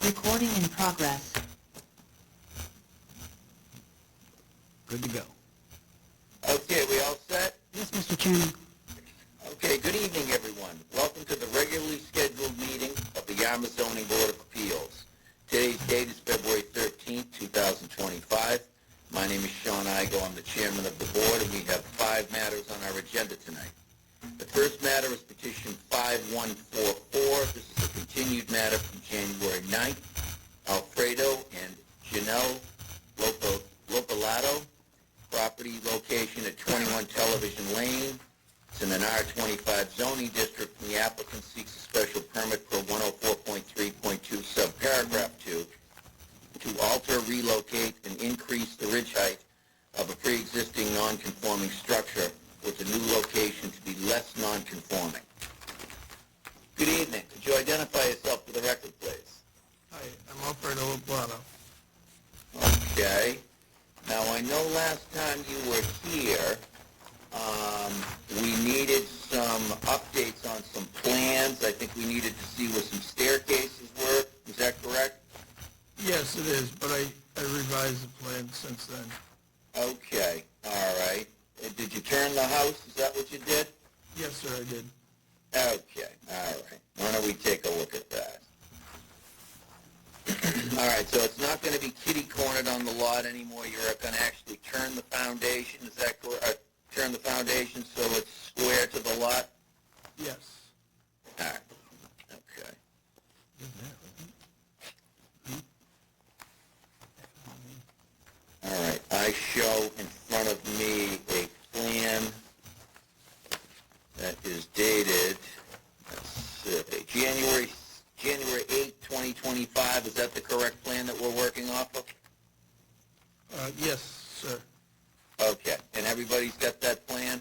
Recording in progress. Good to go. Okay, we all set? Yes, Mr. Chairman. Okay, good evening, everyone. Welcome to the regularly scheduled meeting of the Yarmouth Zoning Board of Appeals. Today's date is February 13th, 2025. My name is Sean Igo. I'm the chairman of the board, and we have 5 matters on our agenda tonight. The first matter is petition 5144. This is a continued matter from January 9th. Alfredo and Janelle Lopalato, property location at 21 Television Lane. It's in an R25 zoning district, and the applicant seeks a special permit per 104.3.2 subparagraph 2 to alter, relocate, and increase the ridge height of a pre-existing non-conforming structure with the new location to be less non-conforming. Good evening. Could you identify yourself for the record, please? Hi, I'm Alfredo Lopalato. Okay. Now, I know last time you were here, we needed some updates on some plans. I think we needed to see where some staircases were. Is that correct? Yes, it is, but I revised the plan since then. Okay. All right. Did you turn the house? Is that what you did? Yes, sir, I did. Okay. All right. Why don't we take a look at that? All right. So it's not going to be kitty-cornered on the lot anymore. You're going to actually turn the foundation. Is that correct? Turn the foundation so it's square to the lot? Yes. All right. Okay. All right. I show in front of me a plan that is dated, let's see, January 8th, 2025. Is that the correct plan that we're working off of? Yes, sir. Okay. And everybody's got that plan?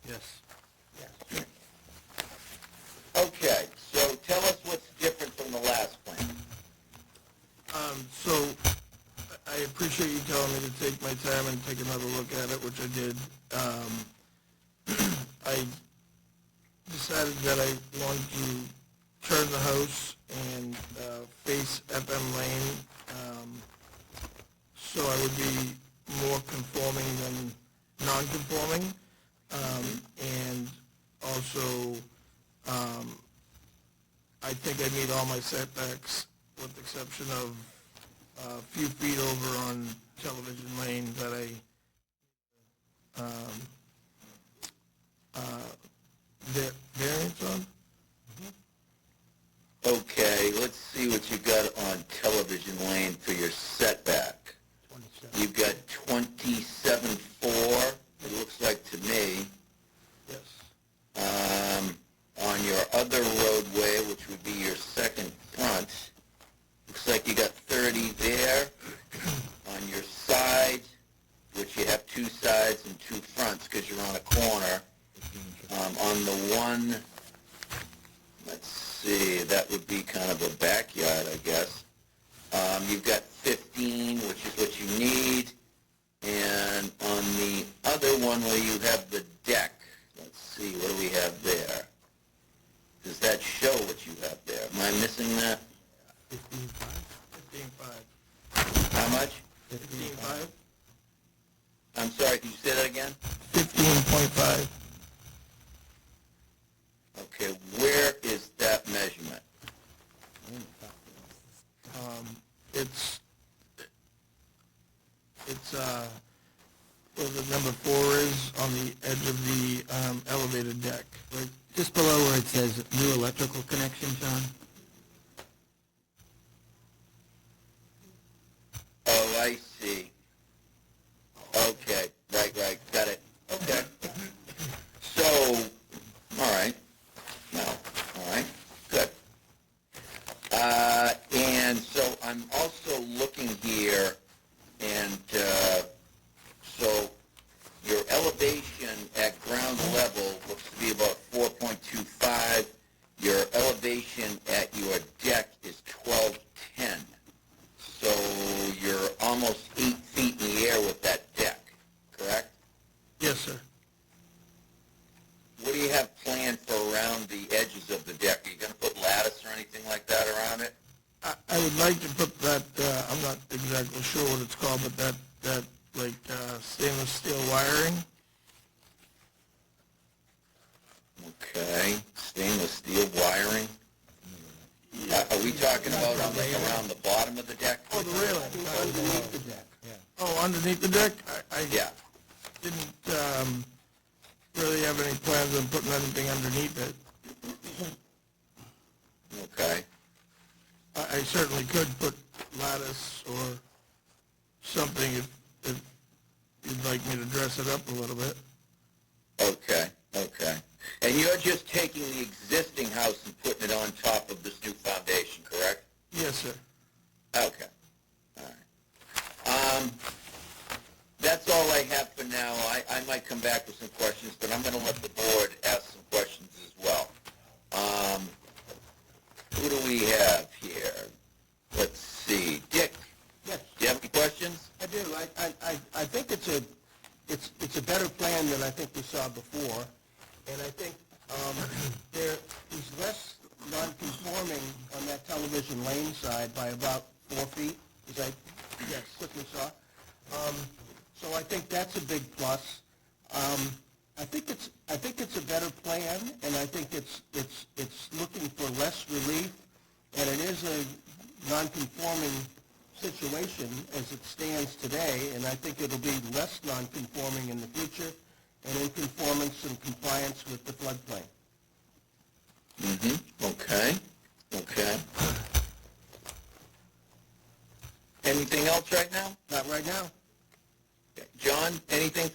Yes. Okay. So tell us what's different from the last plan. So I appreciate you telling me to take my time and take another look at it, which I did. I decided that I wanted to turn the house and face FM Lane, so I would be more conforming than non-conforming, and also I think I meet all my setbacks with the exception of a few feet over on Television Lane that variance on. Okay. Let's see what you got on Television Lane for your setback. 27. You've got 27.4, it looks like to me. Yes. On your other roadway, which would be your second front, looks like you got 30 there. On your side, which you have 2 sides and 2 fronts because you're on a corner. On the one, let's see, that would be kind of a backyard, I guess. You've got 15, which is what you need. And on the other one where you have the deck, let's see, what do we have there? Does that show what you have there? Am I missing that? 15.5. How much? 15.5. I'm sorry, can you say that again? 15.5. Okay, where is that measurement? It's where the number 4 is on the edge of the elevated deck. Right, just below where it says new electrical connection, John? Oh, I see. Okay, right, got it. Okay. So, all right. No, all right, good. And so I'm also looking here, and so your elevation at ground level looks to be about 4.25. Your elevation at your deck is 1210. So you're almost 8 feet in the air with that deck, correct? Yes, sir. What do you have planned for around the edges of the deck? Are you going to put lattice or anything like that around it? I would like to put that, I'm not exactly sure what it's called, but that stainless steel wiring. Okay, stainless steel wiring. Are we talking about around the bottom of the deck? Oh, the railing. Underneath the deck. Oh, underneath the deck? I Yeah, didn't really have any plans on putting anything underneath it. okay. I certainly could put lattice or something if you'd like me to dress it up a little bit. Okay, okay. And you're just taking the existing house and putting it on top of this new foundation, correct? Yes, sir. Okay, all right. That's all I have for now. I might come back with some questions, but I'm going to let the board ask some questions as well. Who do we have here? Let's see. Dick, Yes, do you have any questions? I do. I think it's a better plan than I think we saw before, and I think there is less non-conforming on that television lane side by about 4 feet, as I quickly saw. So I think that's a big plus. I think it's a better plan, and I think it's looking for less relief, and it is a non-conforming situation as it stands today, and I think it'll be less non-conforming in the future, and in conformance and compliance with the floodplain. Mm-hmm. Okay, okay. Anything else right now? Not right now. John, anything?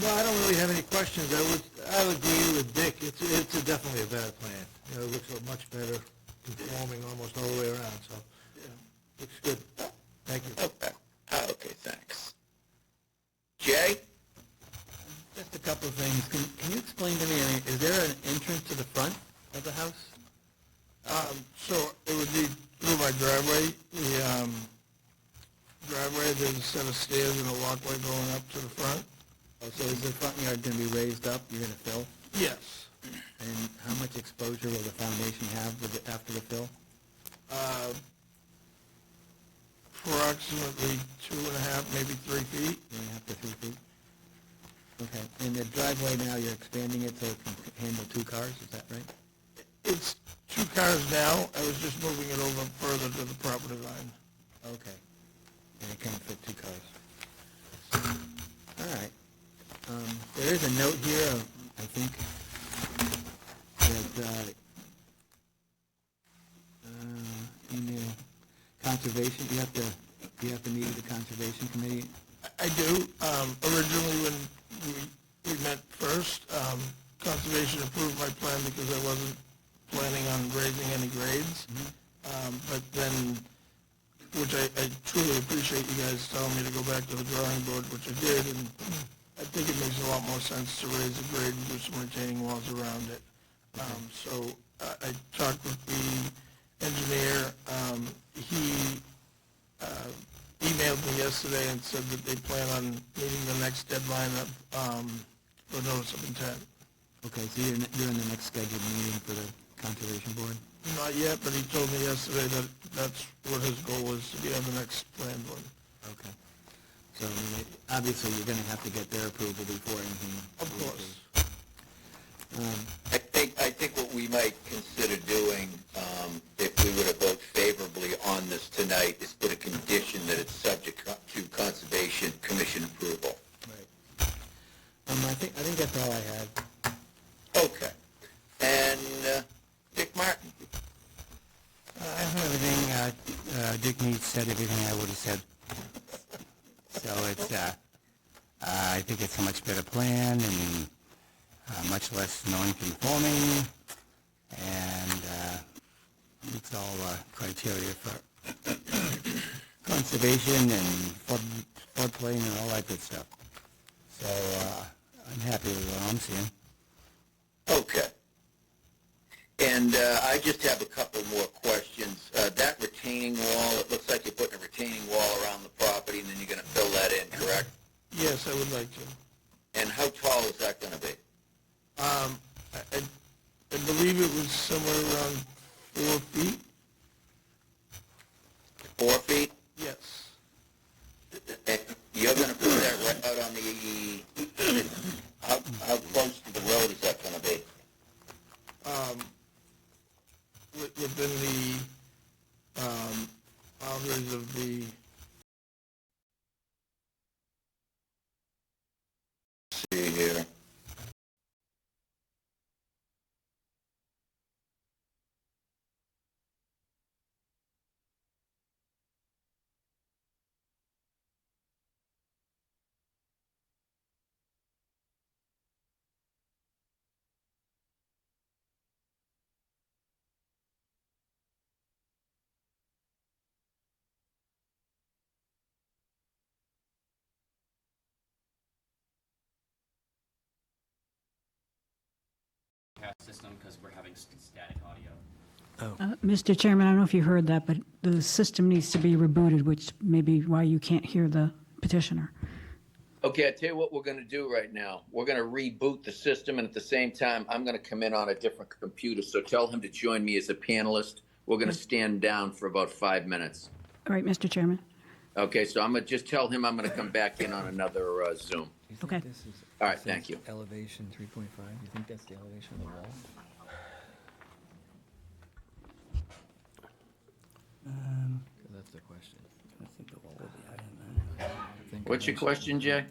No, I don't really have any questions. I would agree with Dick. It's definitely a better plan. You know, it looks much better, conforming almost all the way around, so, looks good. Thank you. Okay. Okay, thanks. Jay? Just a couple of things. Can you explain to me, is there an entrance to the front of the house? So it would be through my driveway. The driveway, there's a set of stairs and a walkway going up to the front. Oh, so is the front yard going to be raised up? You're going to fill? Yes. And how much exposure will the foundation have after the fill? Approximately 2.5, maybe 3 feet. 2.5 to 3 feet? Okay. And the driveway now, you're expanding it so it can handle 2 cars, is that right? It's 2 cars now. I was just moving it over further to the property line. Okay. And it can fit 2 cars. All right. There is a note here, I think, that, email conservation, you have to meet with the conservation committee. I do. Originally, when we met first, Conservation approved my plan because I wasn't planning on raising any grades. But then, which I truly appreciate you guys telling me to go back to the drawing board, which I did, and I think it makes a lot more sense to raise the grade and do some retaining walls around it. So I talked with the engineer. He emailed me yesterday and said that they plan on meeting the next deadline for notice of intent. Okay, so you're in the next scheduled meeting for the conservation board? Not yet, but he told me yesterday that that's what his goal was, to be on the next planned one. Okay. So, I mean, obviously, you're going to have to get their approval before anything. Of course. I think what we might consider doing, if we were to vote favorably on this tonight, is put a condition that it's subject to Conservation Commission approval. Right. I think that's all I had. Okay. And Dick Martin? Everything, Dick Mead said everything I would have said. So it's, I think it's a much better plan and much less non-conforming, and it's all criteria for conservation and floodplain and all that good stuff. So I'm happy with what I'm seeing. Okay. And I just have a couple more questions. That retaining wall, it looks like you're putting a retaining wall around the property and then you're going to fill that in, correct? Yes, I would like to. And how tall is that going to be? I believe it was somewhere around 4 feet. 4 feet? Yes. And you're gonna put that right out on the, how close to the road is that gonna be? Within the boundaries of the, See here. System because we're having static audio. Mr. Chairman, I don't know if you heard that, but the system needs to be rebooted, which may be why you can't hear the petitioner. Okay, I tell you what we're gonna do right now. We're gonna reboot the system, and at the same time, I'm gonna come in on a different computer, so tell him to join me as a panelist. We're gonna stand down for about 5 minutes. All right, Mr. Chairman. Okay, so I'm gonna just tell him I'm gonna come back in on another Zoom. You think Okay. this is- All right, this thank says you. Elevation 3.5, you think that's the elevation of the wall? Because that's the question. I think the wall will be higher than that. I think What's your question, Jay?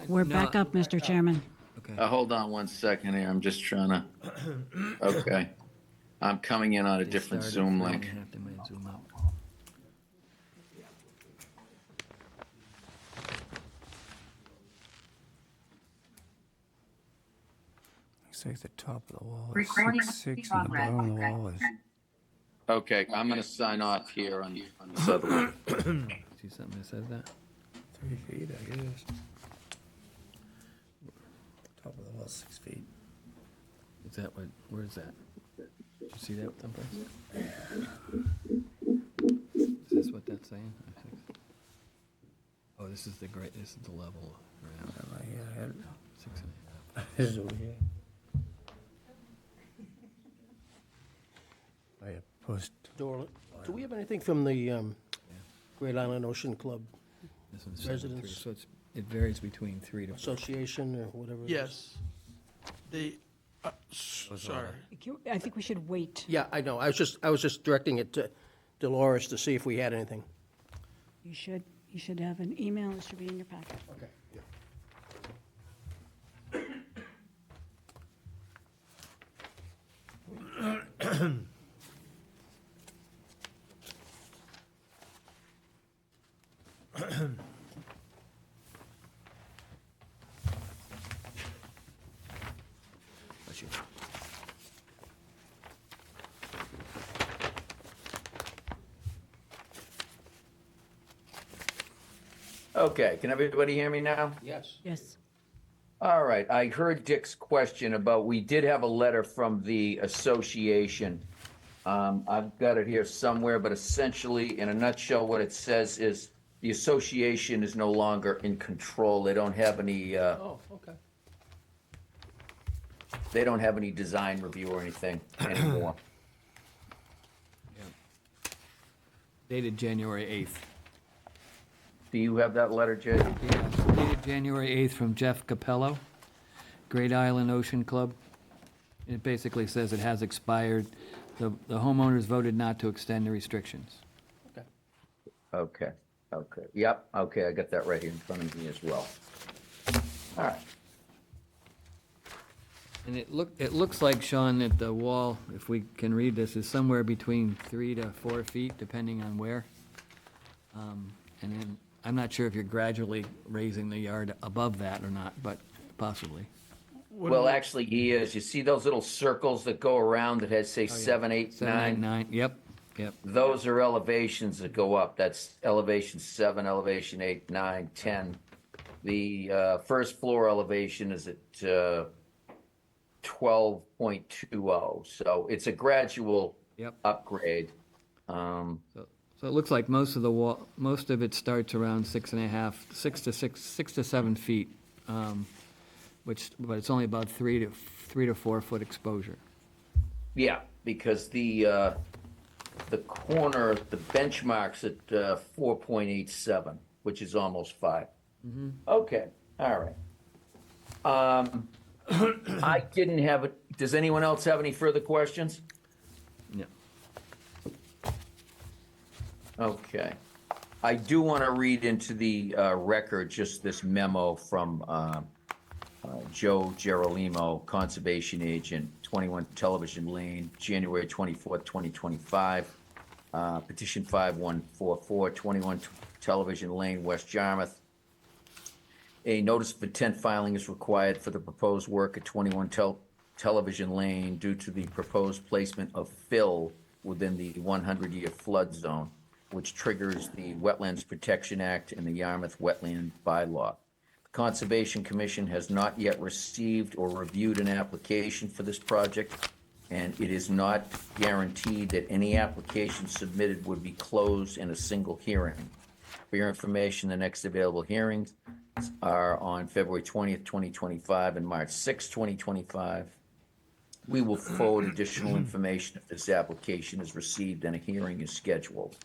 We're No, back up, Mr. Chairman. Okay. Hold on 1 second here, I'm just trying to, okay. I'm coming in on a They different started Zoom at link. 3.5, they might zoom out. Looks like the top of the wall is Recording 6'6", in and the progress. bottom of the wall is... Okay, I'm gonna sign off here on this other one. See something that says that? 3 feet, I guess. Top of the wall, 6 feet. Is that what, where is that? Did you see that someplace? Is this what that's saying? I think- Oh, this is the great, this is the level around Right here, I had- 6.5. This is over here. I have post... Dorland, do we have anything from the Great Island Ocean Club This one's 7.3, Residents. so it varies between 3 to 4. Association or whatever? it is? yes. The, sorry. I think we should wait. Yeah, I know. I was just directing it to Dolores to see if we had anything. You should have an email. It should be in your packet. Okay. Bless you. Okay, can everybody hear me now? Yes. Yes. All right, I heard Dick's question about, we did have a letter from the association. I've got it here somewhere, but essentially, in a nutshell, what it says is the association is no longer in control. They don't have any, Oh, okay. they don't have any design review or anything anymore. Dated January 8th. Do you have that letter, Jay? Yeah, dated January 8th from Jeff Capello, Great Island Ocean Club. It basically says it has expired. The homeowners voted not to extend the restrictions. Okay, okay, yep, okay, I got that right here in front of me as well. All right. And it looks like, Sean, that the wall, if we can read this, is somewhere between 3 to 4 feet, depending on where. And then, I'm not sure if you're gradually raising the yard above that or not, but possibly. Well, actually, he is. You see those little circles that go around that has, say, 7, 8, 7, 8, 9? 9, yep, yep. Those are elevations that go up. That's elevation 7, elevation 8, 9, 10. The first floor elevation is at 12.20, so it's a gradual Yep. upgrade. So it looks like most of the wall, most of it starts around 6.5, 6 to 7 feet, but it's only about 3 to 4 foot exposure. Yeah, because the the corner, the benchmark's at 4.87, which is almost 5. Okay, all right. I didn't have it. Does anyone else have any further questions? No. Okay. I do want to read into the record just this memo from Joe Gerolimo, Conservation Agent, 21 Television Lane, January 24th, 2025. Petition 5144, 21 Television Lane, West Yarmouth. A notice of intent filing is required for the proposed work at 21 Television Lane due to the proposed placement of fill within the 100-year flood zone, which triggers the Wetlands Protection Act and the Yarmouth Wetland Bylaw. The Conservation Commission has not yet received or reviewed an application for this project, and it is not guaranteed that any application submitted would be closed in a single hearing. For your information, the next available hearings are on February 20th, 2025 and March 6th, 2025. We will forward additional information if this application is received and a hearing is scheduled.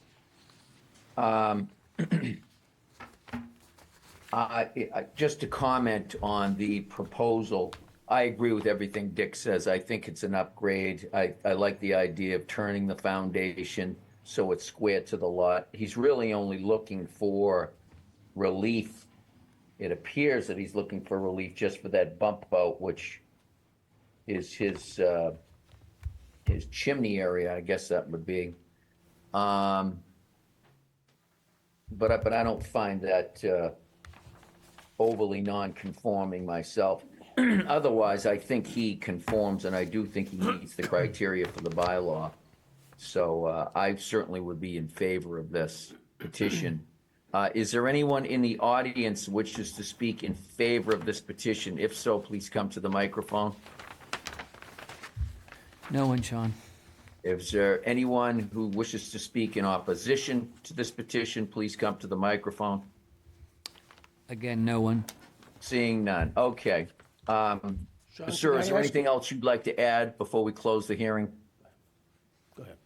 Just to comment on the proposal, I agree with everything Dick says. I think it's an upgrade. I like the idea of turning the foundation so it's square to the lot. He's really only looking for relief. It appears that he's looking for relief just for that bump out, which is his chimney area, I guess that would be. But I don't find that overly non-conforming myself. Otherwise, I think he conforms, and I do think he meets the criteria for the bylaw. So I certainly would be in favor of this petition. Is there anyone in the audience who wishes to speak in favor of this petition? If so, please come to the microphone. No one, Sean. Is there anyone who wishes to speak in opposition to this petition? Please come to the microphone. Again, no one. Seeing none. Okay. Sean, Sir, can is I there ask anything else you'd like to add before we close the hearing? Go ahead.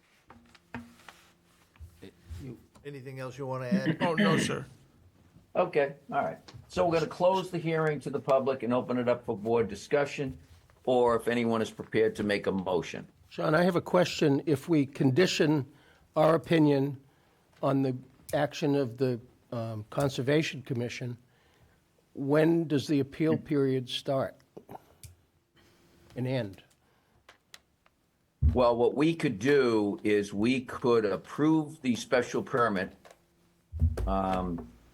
Anything else you want to add? Oh, no, sir. Okay, all right. So we're going to close the hearing to the public and open it up for board discussion, or if anyone is prepared to make a motion. Sean, I have a question. If we condition our opinion on the action of the Conservation Commission, when does the appeal period start and end? Well, what we could do is we could approve the special permit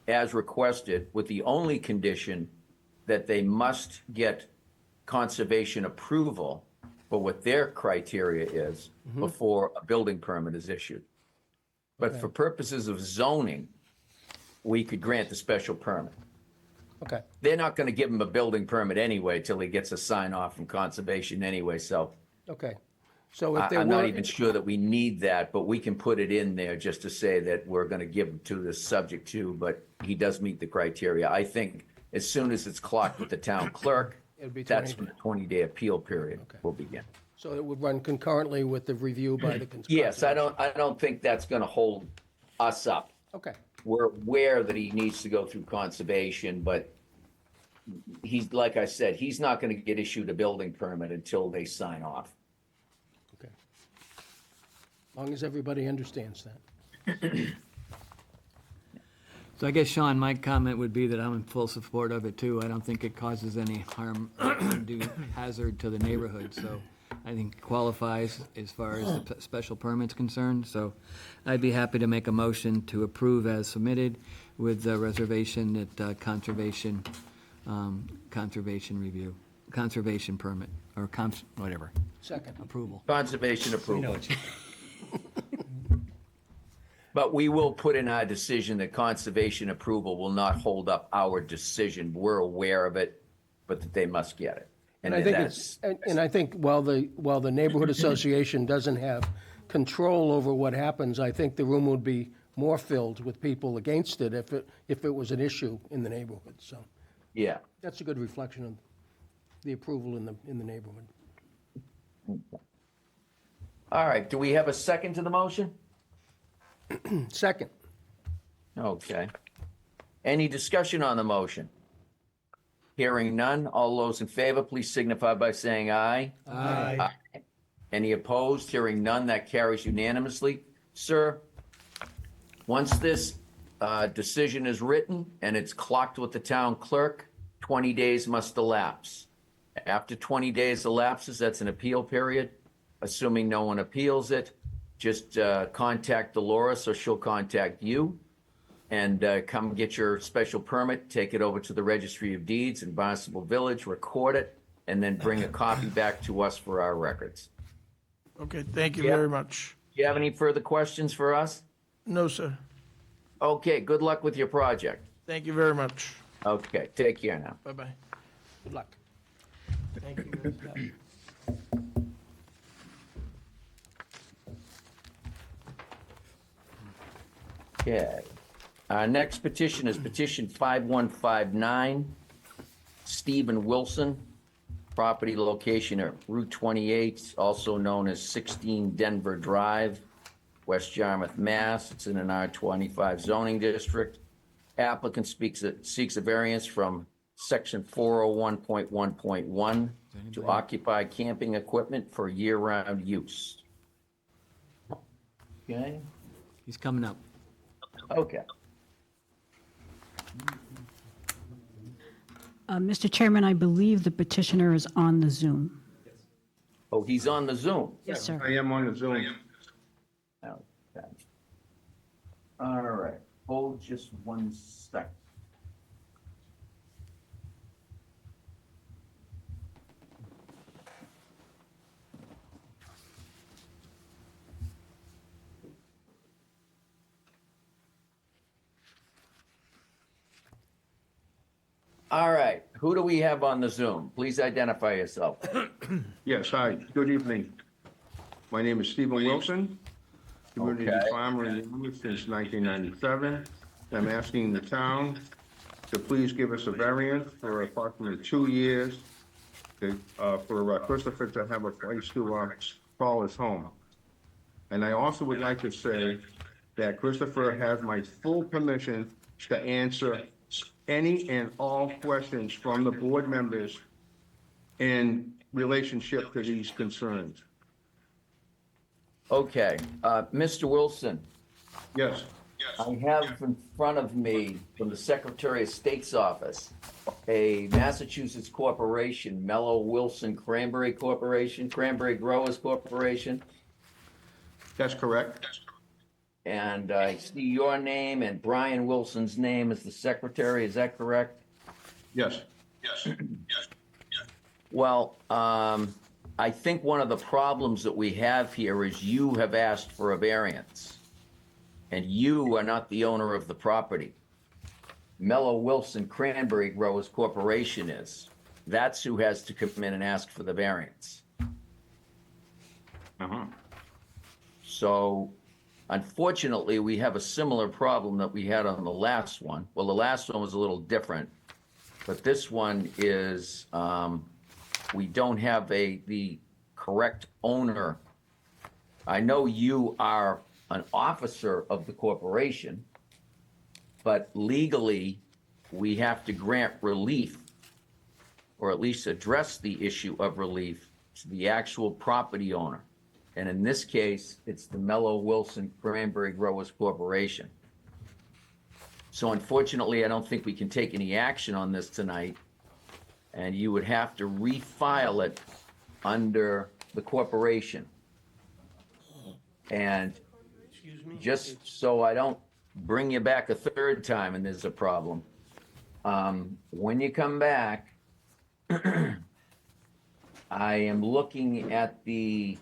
as requested, with the only condition that they must get conservation approval for what their criteria is before a building permit is issued. But for purposes of zoning, we could grant the special permit. Okay, They're not going to give him a building permit anyway till he gets a sign off from conservation anyway, so okay. So if there I'm not were, even sure that we need that, but we can put it in there just to say that we're going to give him to the subject to, but he does meet the criteria. I think as soon as it's clocked with the town clerk, It'll be that's 20 when the 20-day appeal period Okay. will begin. so it would run concurrently with the review by the. Yes, I don't think that's going to hold us up. Okay, We're aware that he needs to go through conservation, but he's, like I said, he's not going to get issued a building permit until they sign off. okay. As long as everybody understands that. So I guess, Sean, my comment would be that I'm in full support of it too. I don't think it causes any harm, undue hazard to the neighborhood, so I think it qualifies as far as the special permit's concerned. So I'd be happy to make a motion to approve as submitted with the reservation that conservation review, conservation permit, or whatever, Second. approval. Conservation approval. But we will put in our decision that conservation approval will not hold up our decision. We're aware of it, but that they must get it. And I think it's, and I think while the neighborhood association doesn't have control over what happens, I think the room would be more filled with people against it if it was an issue in the neighborhood. So Yeah. that's a good reflection of the approval in the neighborhood. All right, do we have a second to the motion? Second. Okay. Any discussion on the motion? Hearing none, all those in favor, please signify by saying aye. Aye. Any opposed? Hearing none, that carries unanimously. Sir, once this decision is written and it's clocked with the town clerk, 20 days must elapse. After 20 days elapses, that's an appeal period. Assuming no one appeals it, just contact Dolores or she'll contact you and come get your special permit, take it over to the Registry of Deeds in Barnstable Village, record it, and then bring a copy back to us for our records. Okay, thank you Yeah. very much. Do you have any further questions for us? No, sir. Okay, good luck with your project. Thank you very much. Okay, take care now. Bye-bye. Good luck. Thank you, Mr. Patton. Okay. Our next petition is petition 5159, Stephen Wilson, property location at Route 28, also known as 16 Denver Drive, West Yarmouth, Mass. It's in an R25 zoning district. Applicant seeks a variance from section 401.1.1 to occupy camping equipment for year-round use. Okay, He's coming up. okay. Mr. Chairman, I believe the petitioner is on the Zoom. Oh, he's on the Zoom. Yes, sir. I am on the Zoom. Okay. All right, hold just 1 second. All right, who do we have on the Zoom? Please identify yourself. Yes, hi, good evening. My name is Stephen Wilson, community Okay. farmer in Yarmouth since 1997. I'm asking the town to please give us a variance for approximately 2 years for Christopher to have a place to call his home. And I also would like to say that Christopher has my full permission to answer any and all questions from the board members in relationship to these concerns. Okay, Mr. Wilson, Yes, I have in front of me from the Secretary of State's office, a Massachusetts corporation, Mello Wilson Cranberry Corporation, Cranberry Growers Corporation, that's correct. and I see your name and Brian Wilson's name as the secretary, is that correct? Yes, Well, I think one of the problems that we have here is you have asked for a variance, and you are not the owner of the property. Mello Wilson Cranberry Growers Corporation is. That's who has to come in and ask for the variance. uh-huh. So unfortunately, we have a similar problem that we had on the last one. Well, the last one was a little different, but this one is, we don't have the correct owner. I know you are an officer of the corporation, but legally, we have to grant relief, or at least address the issue of relief to the actual property owner. And in this case, it's the Mello Wilson Cranberry Growers Corporation. So unfortunately, I don't think we can take any action on this tonight, and you would have to refile it under the corporation. And just so I don't bring you back a third time and there's a problem, when you come back, I am looking at the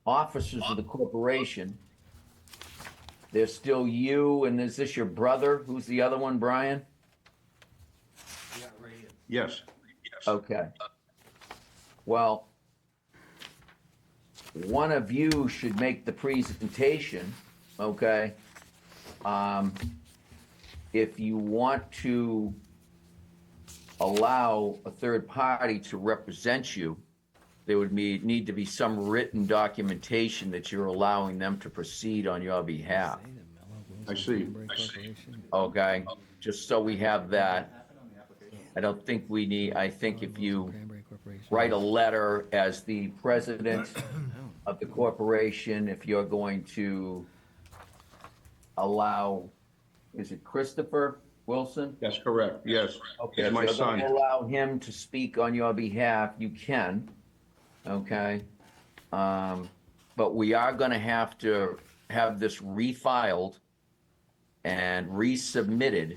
officers of the corporation. There's still you, and is this your brother? Who's the other one, Brian? Yes, Okay. Well, one of you should make the presentation, okay? If you want to allow a third party to represent you, there would need to be some written documentation that you're allowing them to proceed on your behalf. I see. Okay, just so we have that. I don't think we need, I think if you write a letter as the president of the corporation, if you're going to allow, is it Christopher Wilson? That's correct, yes. Okay, It's if my you're son. going to allow him to speak on your behalf, you can, okay? But we are gonna have to have this refiled and resubmitted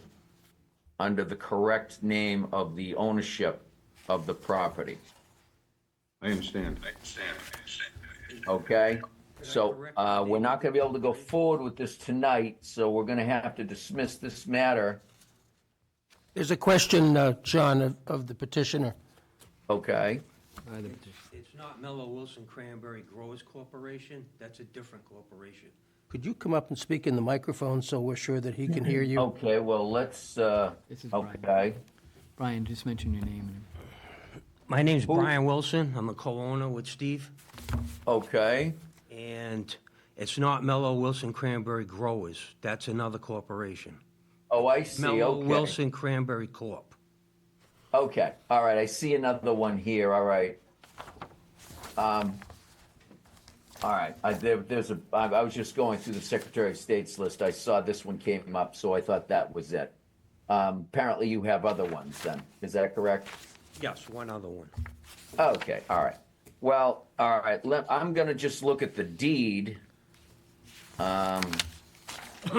under the correct name of the ownership of the property, I understand. okay? So, we're not gonna be able to go forward with this tonight, so we're gonna have to dismiss this matter, There's a question, John, of the petitioner. okay? It's not Mello Wilson Cranberry Growers Corporation, that's a different corporation. Could you come up and speak in the microphone so we're sure that he can hear you? Okay, well, let's, This is Brian. okay, Brian, just mention your name. My name's Brian Wilson, I'm a co-owner with Steve, okay, and it's not Mello Wilson Cranberry Growers, that's another corporation. oh, I see, Mello okay. Wilson Cranberry Corp. Okay, all right, I see another one here, all right. All right, I was just going through the Secretary of State's list, I saw this one came up, so I thought that was it. Apparently you have other ones then, is that correct? Yes, one other one. Okay, all right. Well, all right, I'm gonna just look at the deed.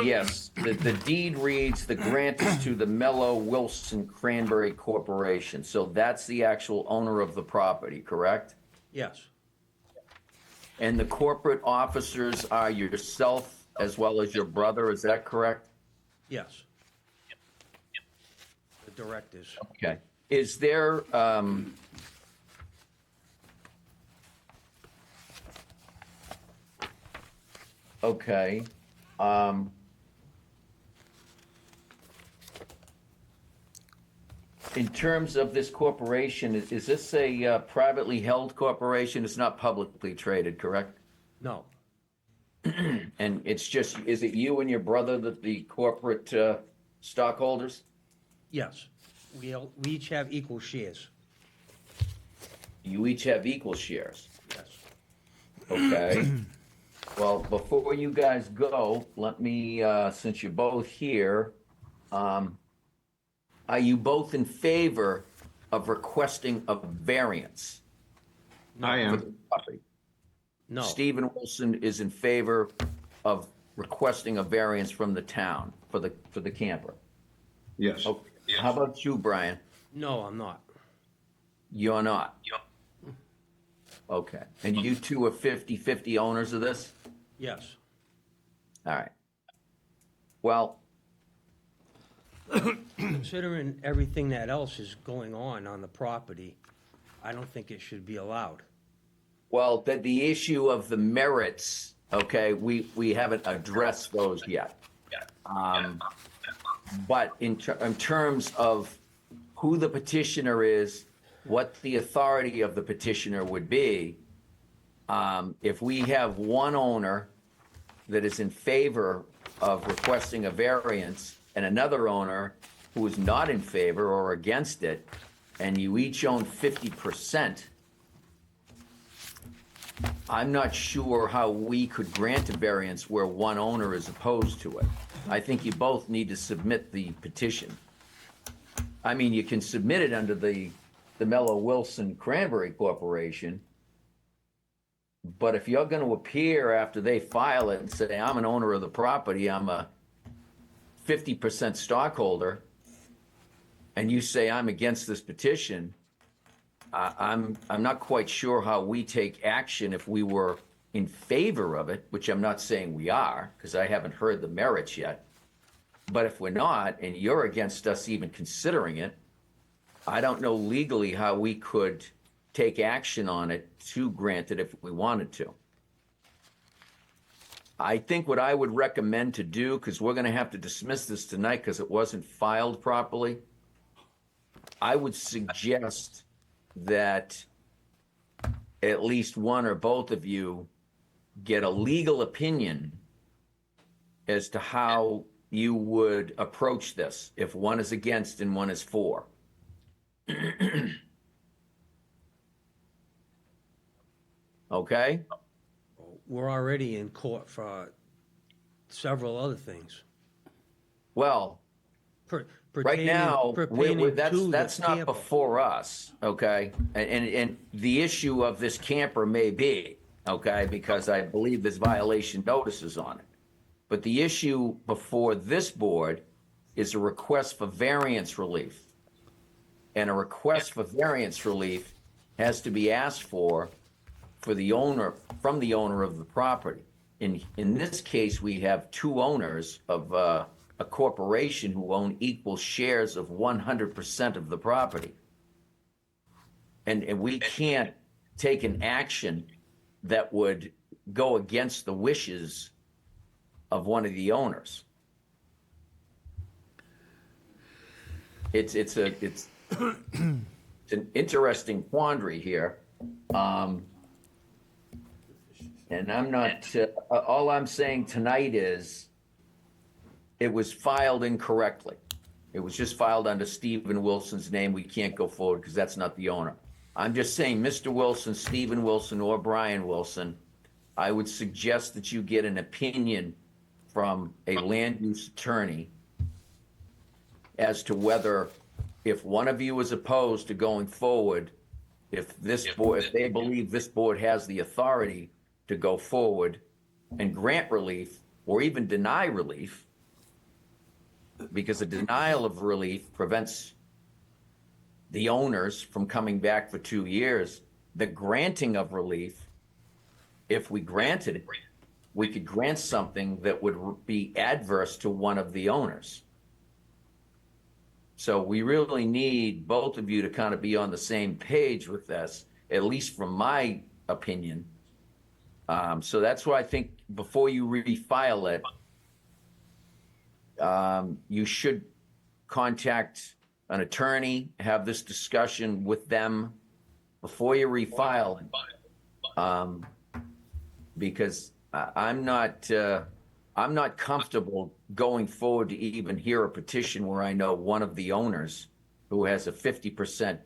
Yes, the deed reads, the grant is to the Mello Wilson Cranberry Corporation, so that's the actual owner of the property, correct? Yes, And the corporate officers are yourself as well as your brother, is that correct? yes. The directors. Okay. Is there, okay, in terms of this corporation, is this a privately held corporation? It's not publicly traded, correct? No, And it's just, is it you and your brother that the corporate stockholders? yes. We each have equal shares. You each have equal shares. Yes. Okay. Well, before you guys go, let me, since you're both here, are you both in favor of requesting a variance? I for am. the property? No. Stephen Wilson is in favor of requesting a variance from the town for the camper. Yes. Okay. How about you, Brian? No, I'm not. You're not? Okay. And you two are 50/50 owners of this? Yes. All right. Well, Considering everything that else is going on the property, I don't think it should be allowed. well, the issue of the merits, okay, we haven't addressed those yet. But in terms of who the petitioner is, what the authority of the petitioner would be, if we have one owner that is in favor of requesting a variance and another owner who is not in favor or against it, and you each own 50%, I'm not sure how we could grant a variance where one owner is opposed to it. I think you both need to submit the petition. I mean, you can submit it under the Mello Wilson Cranberry Corporation, but if you're gonna appear after they file it and say, I'm an owner of the property, I'm a 50% stockholder, and you say, I'm against this petition, I'm not quite sure how we take action if we were in favor of it, which I'm not saying we are, because I haven't heard the merits yet. But if we're not, and you're against us even considering it, I don't know legally how we could take action on it to grant it if we wanted to. I think what I would recommend to do, because we're gonna have to dismiss this tonight because it wasn't filed properly, I would suggest that at least one or both of you get a legal opinion as to how you would approach this, if one is against and one is for. Okay? We're already in court for several other things. Well, right Pertaining- now, pertaining that's to the not camper. before us, okay? And the issue of this camper may be, okay, because I believe there's violation notices on it. But the issue before this board is a request for variance relief. And a request for variance relief has to be asked for the owner, from the owner of the property. In this case, we have two owners of a corporation who own equal shares of 100% of the property. And we can't take an action that would go against the wishes of one of the owners. It's an interesting quandary here. And I'm not, all I'm saying tonight is it was filed incorrectly. It was just filed under Stephen Wilson's name. We can't go forward because that's not the owner. I'm just saying, Mr. Wilson, Stephen Wilson, or Brian Wilson, I would suggest that you get an opinion from a land use attorney as to whether, if one of you is opposed to going forward, if this board, if they believe this board has the authority to go forward and grant relief or even deny relief, because a denial of relief prevents the owners from coming back for 2 years. The granting of relief, if we granted it, we could grant something that would be adverse to one of the owners. So we really need both of you to kind of be on the same page with this, at least from my opinion. So that's why I think before you refile it, you should contact an attorney, have this discussion with them before you refile it. Because I'm not comfortable going forward to even hear a petition where I know one of the owners who has a 50%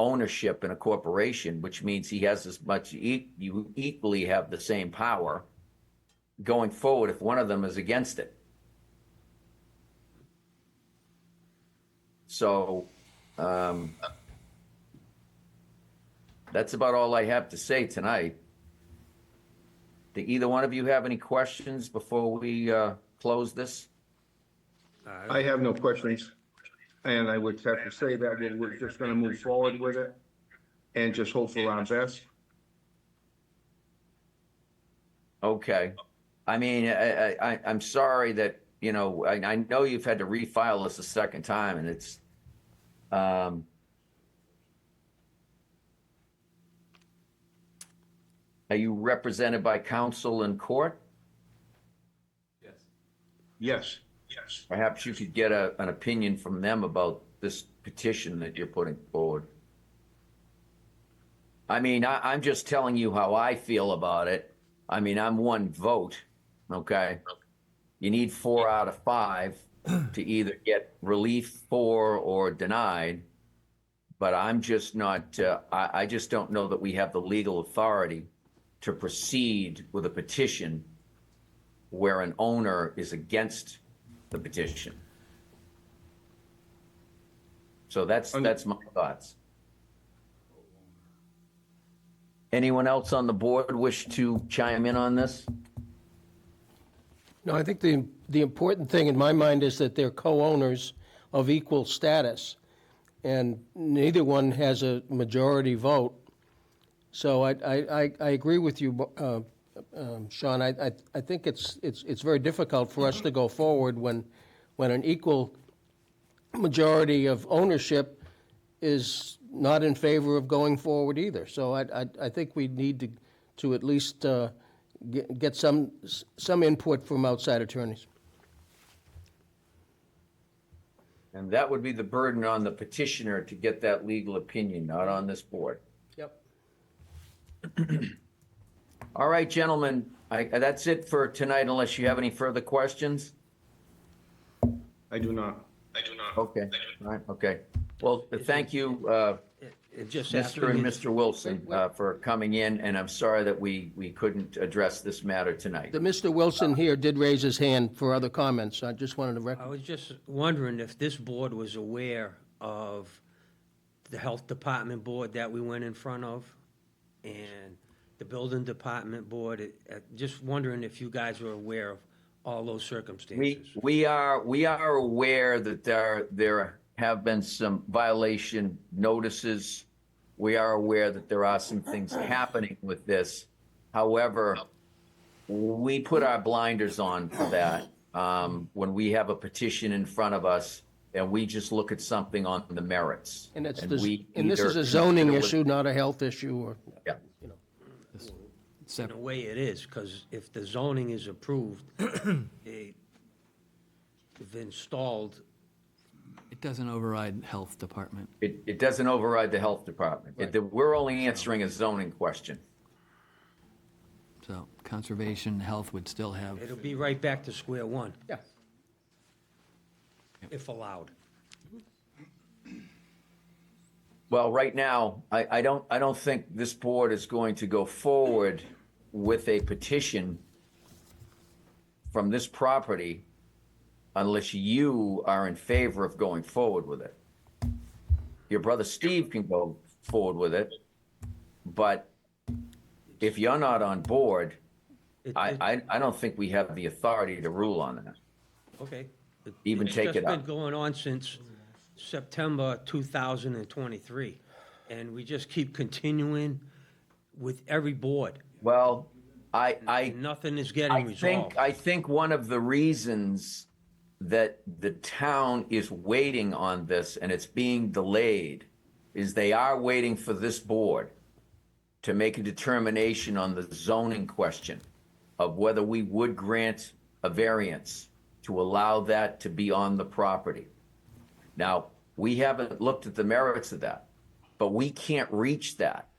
ownership in a corporation, which means he has as much, you equally have the same power going forward if one of them is against it. So, that's about all I have to say tonight. Do either one of you have any questions before we close this? I have no questions, and I would have to say that we're just gonna move forward with it and just hope for our best. Okay. I mean, I'm sorry that, you know, I know you've had to refile this a second time, and it's, are you represented by counsel in court? Yes. Perhaps you could get an opinion from them about this petition that you're putting forward. I mean, I'm just telling you how I feel about it. I mean, I'm one vote, okay? You need 4 out of 5 to either get relief for or denied, but I'm just not, I just don't know that we have the legal authority to proceed with a petition where an owner is against the petition. So that's my thoughts. Anyone else on the board wish to chime in on this? No, I think the important thing in my mind is that they're co-owners of equal status, and neither one has a majority vote. So I agree with you, Sean. I think it's very difficult for us to go forward when an equal majority of ownership is not in favor of going forward either. So I think we need to at least get some input from outside attorneys. And that would be the burden on the petitioner to get that legal opinion, not on this board. Yep. All right, gentlemen, that's it for tonight unless you have any further questions? I do not. Okay, all right, okay. Well, thank you, It just Mr. after and his- Mr. Wilson, for coming in, and I'm sorry that we couldn't address this matter tonight. The Mr. Wilson here did raise his hand for other comments. I just wanted to I recognize. was just wondering if this board was aware of the health department board that we went in front of and the building department board. Just wondering if you guys were aware of all those circumstances. We are aware that there have been some violation notices. We are aware that there are some things happening with this. However, we put our blinders on for that when we have a petition in front of us and we just look at something on the merits. And it's, we and this is either a zoning consider issue, not a health issue or, Yeah. In a way it is, because if the zoning is approved, they've installed, It doesn't override health department. It doesn't override the health department. We're only answering a zoning question. So conservation, health would still have, it'll be right back to square one, yeah. if allowed. Well, right now, I don't think this board is going to go forward with a petition from this property unless you are in favor of going forward with it. Your brother Steve can go forward with it, but if you're not on board, I don't think we have the authority to rule on that. Okay. Even take it It's up. just been going on since September 2023, and we just keep continuing with every board. Well, I Nothing is getting resolved. I think one of the reasons that the town is waiting on this and it's being delayed is they are waiting for this board to make a determination on the zoning question of whether we would grant a variance to allow that to be on the property. Now, we haven't looked at the merits of that, but we can't reach that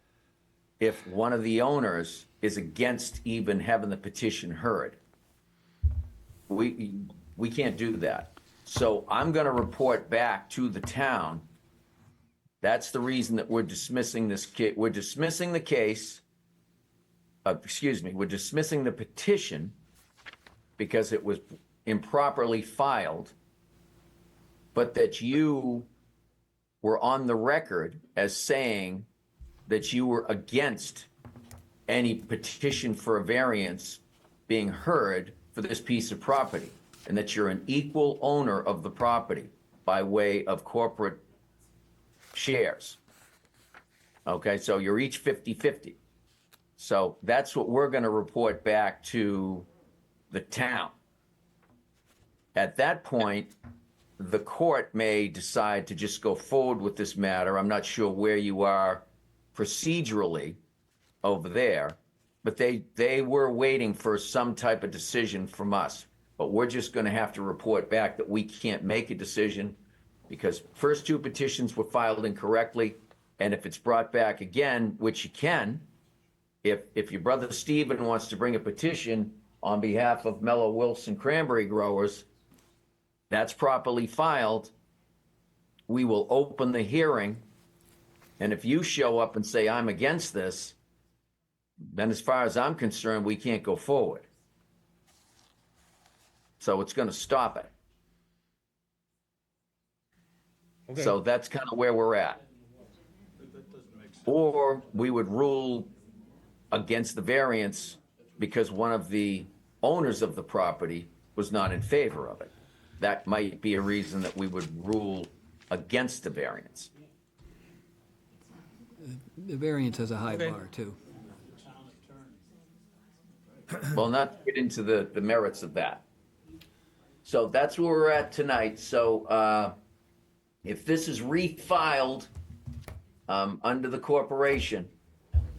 if one of the owners is against even having the petition heard. We can't do that. So I'm going to report back to the town. That's the reason that we're dismissing this case. We're dismissing the case, we're dismissing the petition because it was improperly filed, but that you were on the record as saying that you were against any petition for a variance being heard for this piece of property, and that you're an equal owner of the property by way of corporate shares. Okay, so you're each 50-50. So that's what we're going to report back to the town. At that point, the court may decide to just go forward with this matter. I'm not sure where you are procedurally over there, but they were waiting for some type of decision from us. But we're just going to have to report back that we can't make a decision because first two petitions were filed incorrectly, and if it's brought back again, which you can, if your brother Stephen wants to bring a petition on behalf of Mellow Wilson cranberry growers, that's properly filed, we will open the hearing, and if you show up and say, I'm against this, then as far as I'm concerned, we can't go forward. So it's going to stop it. Okay. So that's kind of where we're at. Or we would rule against the variance because one of the owners of the property was not in favor of it. That might be a reason that we would rule against the variance. the variance has a high Okay. bar, too. Well, not to get into the merits of that. So that's where we're at tonight. So if this is refiled under the corporation,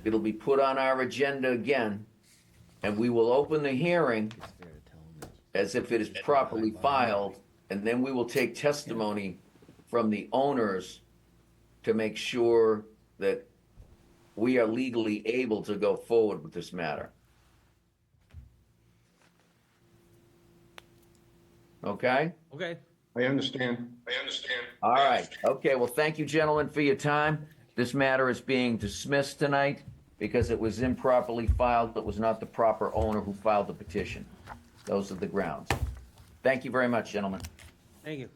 it'll be put on our agenda again, and we will open the hearing as if it is properly filed, and then we will take testimony from the owners to make sure that we are legally able to go forward with this matter. Okay? Okay. I understand. All right. Okay, well, thank you, gentlemen, for your time. This matter is being dismissed tonight because it was improperly filed. It was not the proper owner who filed the petition. Those are the grounds. Thank you very much, gentlemen. Thank you.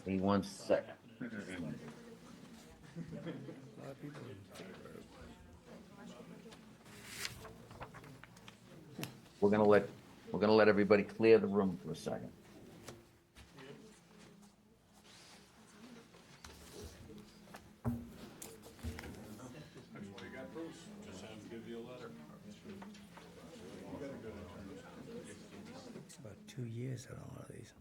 Give me 1 second. We're gonna let everybody clear the room for a second. About 2 years on all of these.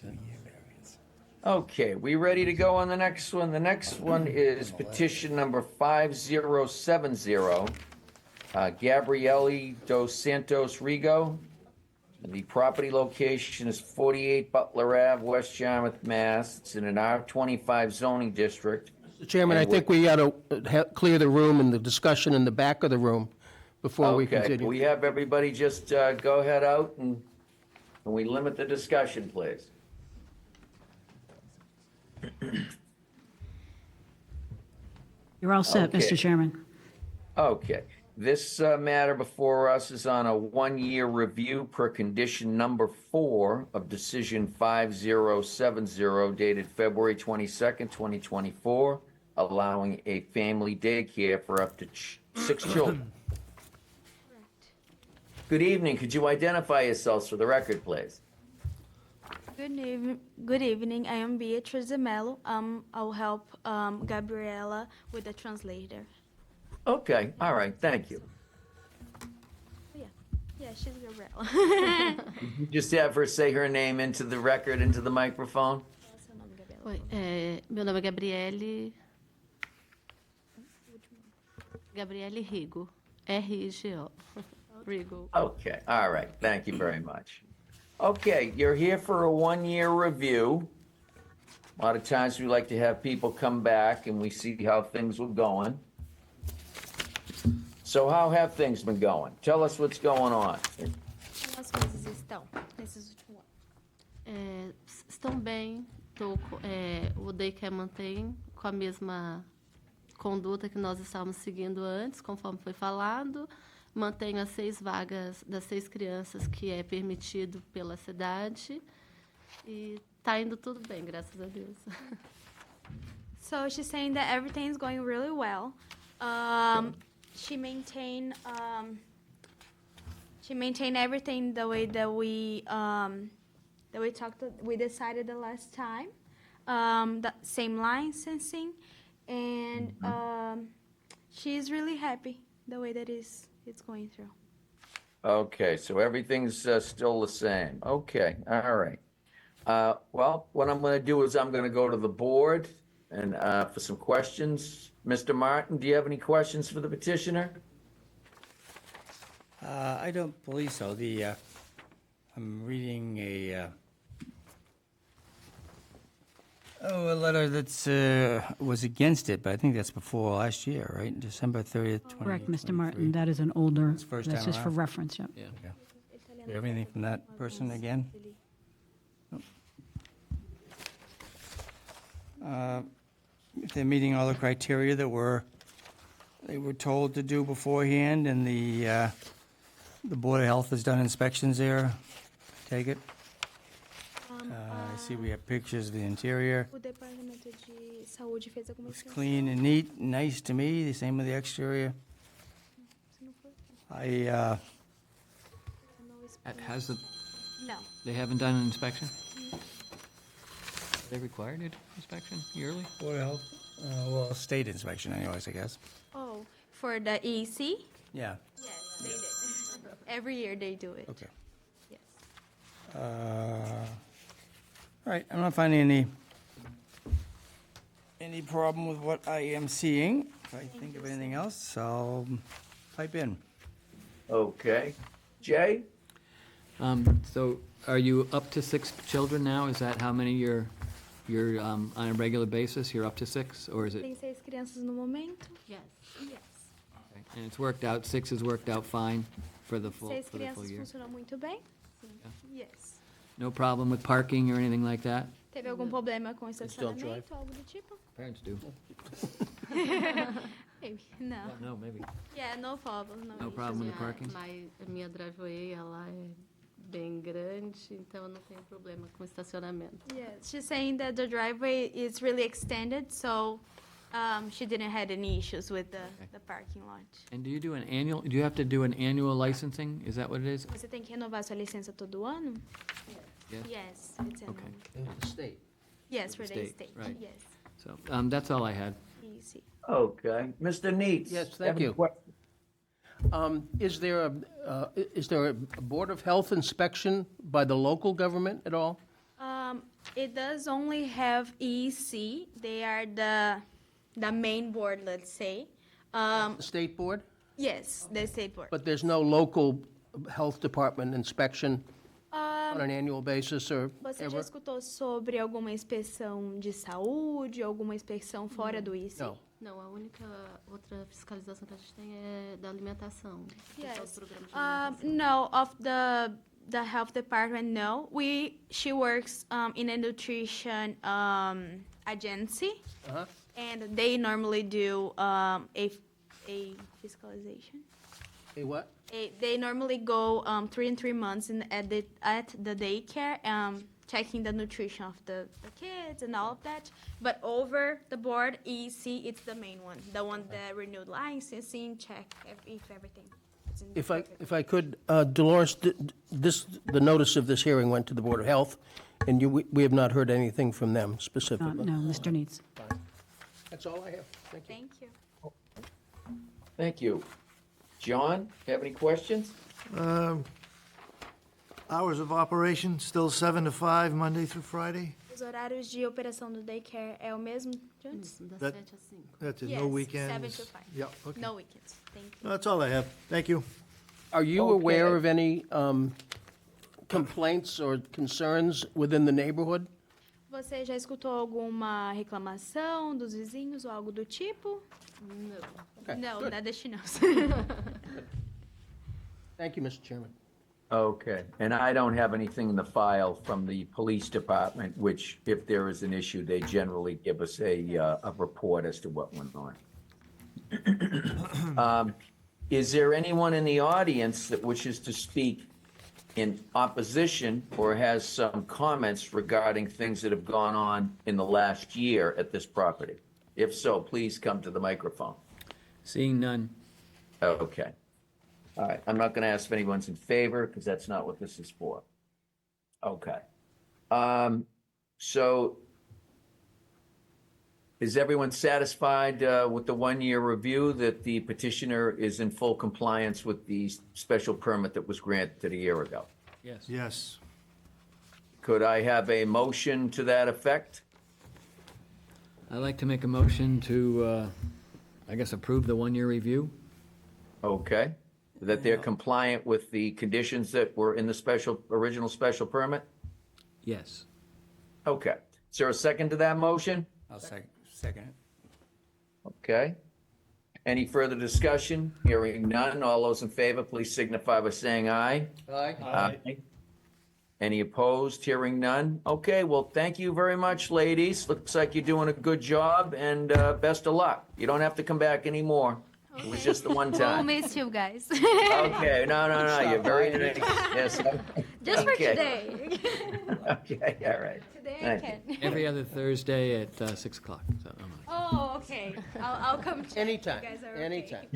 2-year variance. Okay, we ready to go on the next one? The next one is petition number 5070, Gabriele dos Santos Rigo. And the property location is 48 Butler Ave, West Yarmouth, Mass. It's in an R25 zoning district. Mr. Chairman, I think we got to clear the room and the discussion in the back of the room before we Okay, continue. we have everybody just go ahead out and we limit the discussion, please. You're all set, Okay. Mr. Chairman. Okay, this matter before us is on a 1-year review per condition number 4 of decision 5070 dated February 22nd, 2024, allowing a family daycare for up to 6 children. Good evening, could you identify yourselves for the record, please? Good evening. I am Beatriz de Mello. I'll help Gabriela with the translator. Okay, all right, thank you. Yeah, she's Gabriela. You just have her say her name into the record, into the microphone? Oi, meu nome é Gabriele. Gabriele Rigo. R-I-G-O. Rigo. Okay, all right, thank you very much. Okay, you're here for a 1-year review. A lot of times we like to have people come back and we see how things were going. So how have things been going? Tell us what's going on. Como as coisas estão nesses últimos anos? Estão bem. O daycare mantém com a mesma conduta que nós estávamos seguindo antes, conforme foi falado. Mantenho as 6 vagas das 6 crianças que é permitido pela cidade. E está indo tudo bem, graças a Deus. So she's saying that everything's going really well. She maintained everything the way that we decided the last time. The same licensing, and she's really happy the way that it's going through. Okay, so everything's still the same. Okay, all right. Well, what I'm going to do is I'm going to go to the board and for some questions. Mr. Martin, do you have any questions for the petitioner? I don't believe so. I'm reading a letter that's was against it, but I think that's before last year, right? December 30th, 2023. Correct, Mr. Martin, that is an older, It's first that's time just for around. reference, yep. Yeah. Do you have anything from that person again? If they're meeting all the criteria that they were told to do beforehand, and the Board of Health has done inspections there, take it? I see we have pictures of the interior. O Departamento de Saúde fez alguma Looks clean and neat, nice to me, the same with the exterior. Has the, No. they haven't done an inspection? They required an inspection yearly? Board of Health, well, state inspection anyways, I guess. Oh, for the EC? Yeah, Yes, they did. Every year they do it. okay. Yes. All right, I'm not finding any problem with what I am seeing. If I think of anything else, I'll pipe in. Okay. Jay? So are you up to 6 children now? Is that how many you're on a regular basis? You're up to 6, or is it? Tem 6 crianças no momento? Yes. Yes. And it's worked out, 6 has worked out fine for the full 6 for the full crianças year? funcionam muito bem? Yes. No problem with parking or anything like that? Teve algum problema com still drive? estacionamento, algo do tipo? Parents do. Maybe. No. No, maybe. Yeah, no problem. No, No issues. problem with the parking? A minha driveway, ela é bem grande, então eu não tenho problema com estacionamento. Yes, she's saying that the driveway is really extended, so she didn't have any issues with the parking lot. And do you have to do an annual licensing? Is that what it is? Você tem que renovar sua licença todo ano? Yes? Yes, it's an Okay. annual. The state. Yes, for the State, state, right. yes. So, that's all I had. Easy. Okay. Mr. Neets? Yes, thank Any you. que- Is there a Board of Health inspection by the local government at all? It does only have EEC. They are the main board, let's say. The state board? Yes, the state board. But there's no local health department inspection on an annual basis or Você já ever? escutou sobre alguma inspeção de saúde, alguma inspeção fora do IC? No. Não, a única outra fiscalização que a gente tem é da alimentação. pessoal do Yes. programa de alimentação. No, of the health department, no. She works in a nutrition agency, Uh-huh. and they normally do a fiscalization. A what? They normally go 3 in 3 months at the daycare, checking the nutrition of the kids and all of that. But over the board, EEC, it's the main one, the one that renewed licensing, check if everything is in perfect. If I could, Dolores, the notice of this hearing went to the Board of Health, and we have not heard anything from them specifically. No, Mr. Needs. That's all I have. Thank you. Thank you. Thank you. John, have any questions? Hours of operation, still 7 to 5, Monday through Friday? Os horários de operação do daycare é o mesmo de antes? Das That- 7 às 5. That's it, Yes, no weekends? 7 to 5. Yeah, okay. No weekends. Thank you. No, that's all I have. Thank you. Are you aware Okay. of any complaints or concerns within the neighborhood? Você já escutou alguma reclamação dos vizinhos ou algo do tipo? Não. Okay, Não, good. nada she knows. Thank you, Mr. Chairman. Okay, and I don't have anything in the file from the police department, which if there is an issue, they generally give us a report as to what went on. Is there anyone in the audience that wishes to speak in opposition or has some comments regarding things that have gone on in the last year at this property? If so, please come to the microphone. Seeing none. Okay. All right, I'm not going to ask if anyone's in favor, because that's not what this is for. Okay. So is everyone satisfied with the one-year review that the petitioner is in full compliance with the special permit that was granted a year ago? Yes. Yes. Could I have a motion to that effect? I'd like to make a motion to, I guess, approve the one-year review. Okay. That they're compliant with the conditions that were in the original special permit? Yes. Okay. Is there a second to that motion? I'll second it. Okay. Any further discussion? Hearing none. All those in favor, please signify by saying aye. Aye. Any opposed? Hearing none. Okay, well, thank you very much, ladies. Looks like you're doing a good job, and best of luck. You don't have to come back anymore. It was just the one We'll time. miss you guys. Okay, no, you're very nice. Yes. Just for Okay. today. Okay, all right. Today I Thank you. can. Every other Thursday at 6 o'clock. So, Oh, okay. I'll come check. Anytime, You guys are okay. anytime.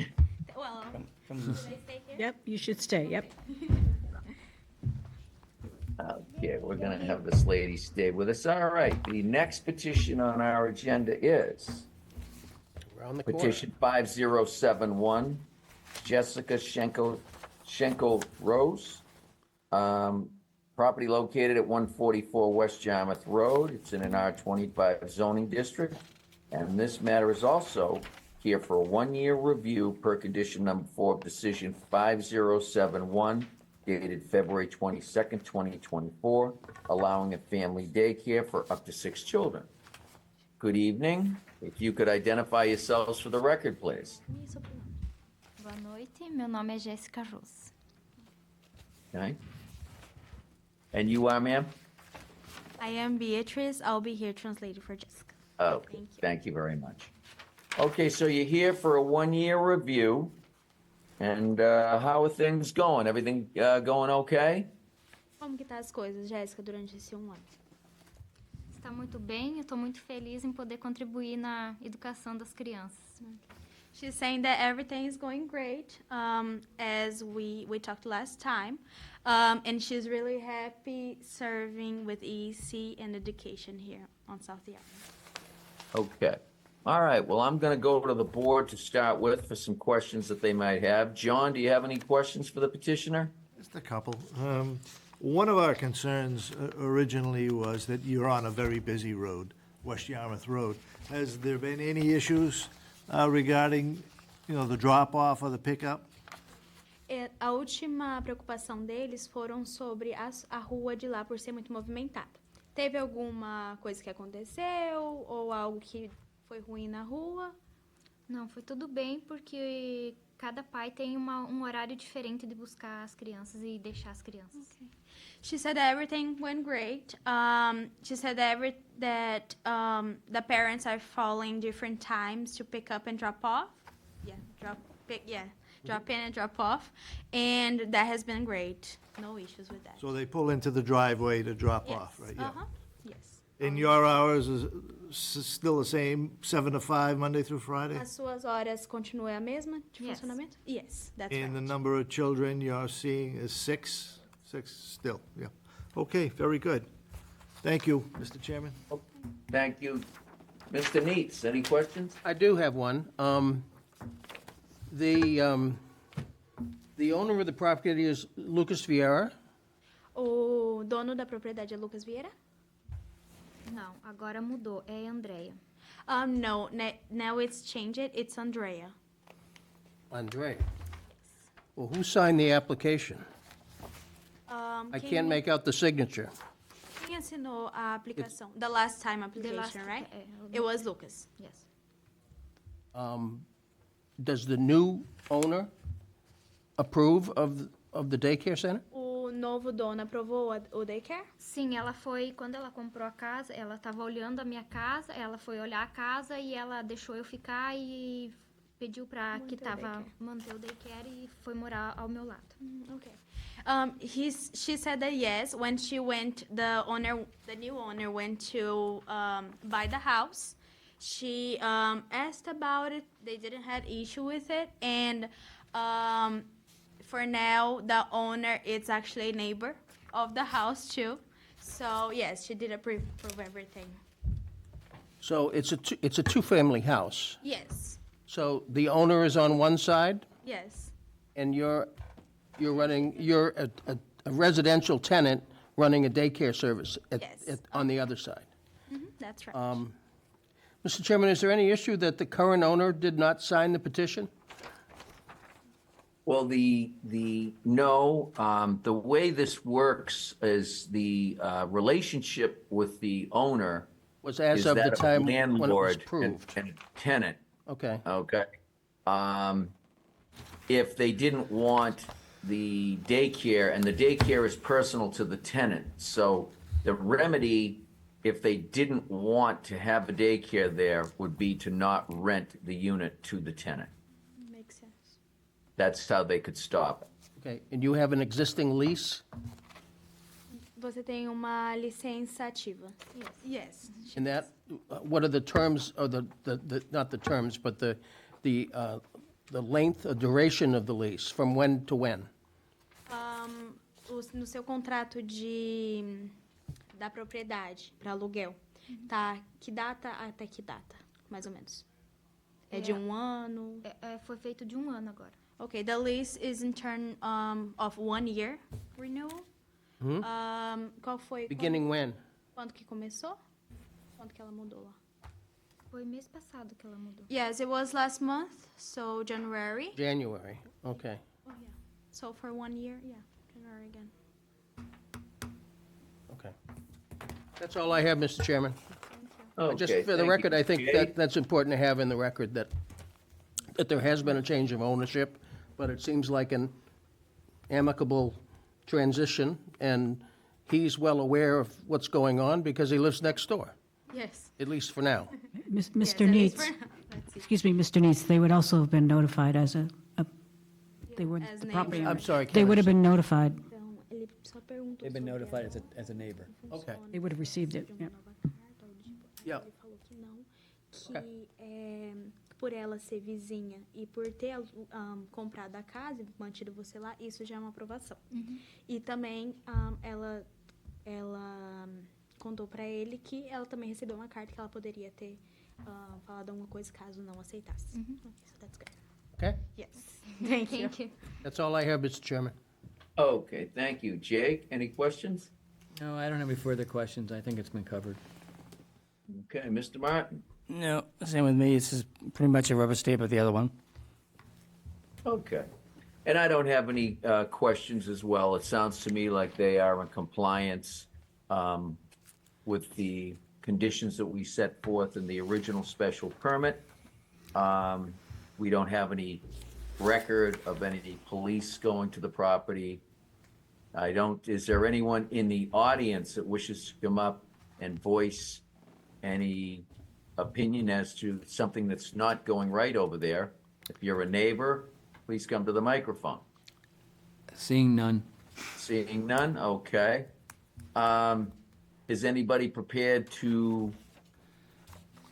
Well, From should I stay here? Yep, you should stay, yep. Okay, we're gonna have this lady stay with us. All right, the next petition on our agenda is Around the corner. petition 5071, Jessica Schenkel Rose. Property located at 144 West Yarmouth Road. It's in an R25 zoning district. And this matter is also here for a one-year review per condition number 4 of decision 5071 dated February 22nd, 2024, allowing a family daycare for up to 6 children. Good evening. If you could identify yourselves for the record, please. Boa noite, meu nome é Jéssica Ross. Okay. And you are, ma'am? I am Beatrice. I'll be here translating for Jessica. Oh, thank you very much. Okay, so you're here for a one-year review, and how are things going? Everything going okay? Como que tá as coisas, Jéssica, durante esse ano? Está muito bem, eu estou muito feliz em poder contribuir na educação das crianças. She's saying that everything is going great, as we talked last time, and she's really happy serving with EEC and education here on South Yarmouth. Okay. All right, well, I'm going to go to the board to start with for some questions that they might have. John, do you have any questions for the petitioner? Just a couple. One of our concerns originally was that you're on a very busy road, West Yarmouth Road. Has there been any issues regarding, the drop-off or the pickup? A última preocupação deles foram sobre a rua de lá por ser muito movimentada. Teve alguma coisa que aconteceu ou algo que foi ruim na rua? Não, foi tudo bem, porque cada pai tem um horário diferente de buscar as crianças e deixar as crianças. Okay. She said that everything went great. She said that the parents are following different times to pick up and drop off. Drop in and drop off, and that has been great. No issues with that. So they pull into the driveway to drop off, right? Yeah. Yes. And your hours is still the same, 7 to 5, Monday through Friday? As suas horas continuam a mesma de Yes. funcionamento? Yes, that's And the right. number of children you're seeing is 6? 6 still, yeah. Okay, very good. Thank you, Mr. Chairman. Thank you. Mr. Neitz, any questions? I do have one. The owner of the property is Lucas Vieira. O dono da propriedade é Lucas Vieira? Não, agora mudou, é Andréia. No, now it's changed. It's Andrea. Andre. Well, who signed the application? I can't make out the signature. Quem assinou a aplicação? The last time application, right? It was Lucas. Yes. Does the new owner approve of the daycare center? O novo dono aprovou o daycare? Sim, ela foi, quando ela comprou a casa, ela estava olhando a minha casa, ela foi olhar a casa e ela deixou eu ficar e pediu para que tava manter o daycare e foi morar ao meu lado. Okay. She said that yes, when she went, the new owner went to buy the house. She asked about it. They didn't have issue with it, and for now, the owner is actually a neighbor of the house too. So yes, she did approve everything. So it's a two-family house. Yes. So the owner is on one side, Yes. and you're a residential tenant running a daycare service Yes. on the other side. That's right. Mr. Chairman, is there any issue that the current owner did not sign the petition? Well, the way this works is the relationship with the owner Was as is of the that of time when it was landlord and approved? and tenant. Okay. Okay. If they didn't want the daycare, and the daycare is personal to the tenant, so the remedy, if they didn't want to have a daycare there, would be to not rent the unit to the tenant. Makes sense. That's how they could stop it. Okay, and you have an existing lease? Você tem uma licença ativa? Yes. And that, what are the terms, or not the terms, but the length or duration of the lease, from when to when? No seu contrato da propriedade para aluguel, tá? Que data até que data, mais ou menos? É de um ano? Foi feito de um ano agora. Okay, the lease is in turn of 1 year renewal. Qual foi? Beginning when? Quando que começou? Quando que ela mudou lá? Foi mês passado que ela mudou. Yes, it was last month, so January. January, okay. Oh, yeah. So for 1 year, yeah, January again. Okay. That's all I have, Mr. Chairman. Just Okay, for the thank record, you. I think Jay? that's important to have in the record, that there has been a change of ownership, but it seems like an amicable transition, and he's well aware of what's going on because he lives next door, Yes. at least for now. Mr. Neitz, excuse me, Mr. Neitz, they would also have been notified as they would, As the property neighbors. owner. I'm sorry, They Karen. would have been notified. Então, ele só perguntou They've been sobre notified ela, as a neighbor. Okay. They would have received it, yeah. uma nova carta, ou tipo, aí Yeah. ele falou que não, por ela ser vizinha e por ter comprado a casa e mantido você lá, isso já é uma aprovação. E também ela contou pra ele que ela também recebeu uma carta que ela poderia ter falado alguma coisa caso não aceitasse. Okay, so that's good. Okay? Yes. Thank you. Thank you. That's all I have, Mr. Chairman. Okay, thank you. Jake, any questions? No, I don't have any further questions. I think it's been covered. Okay, Mr. Martin? No, same with me. This is pretty much a rubber stamp of the other one. Okay. And I don't have any questions as well. It sounds to me like they are in compliance with the conditions that we set forth in the original special permit. We don't have any record of any police going to the property. Is there anyone in the audience that wishes to come up and voice any opinion as to something that's not going right over there? If you're a neighbor, please come to the microphone. Seeing none. Seeing none, okay. Is anybody prepared to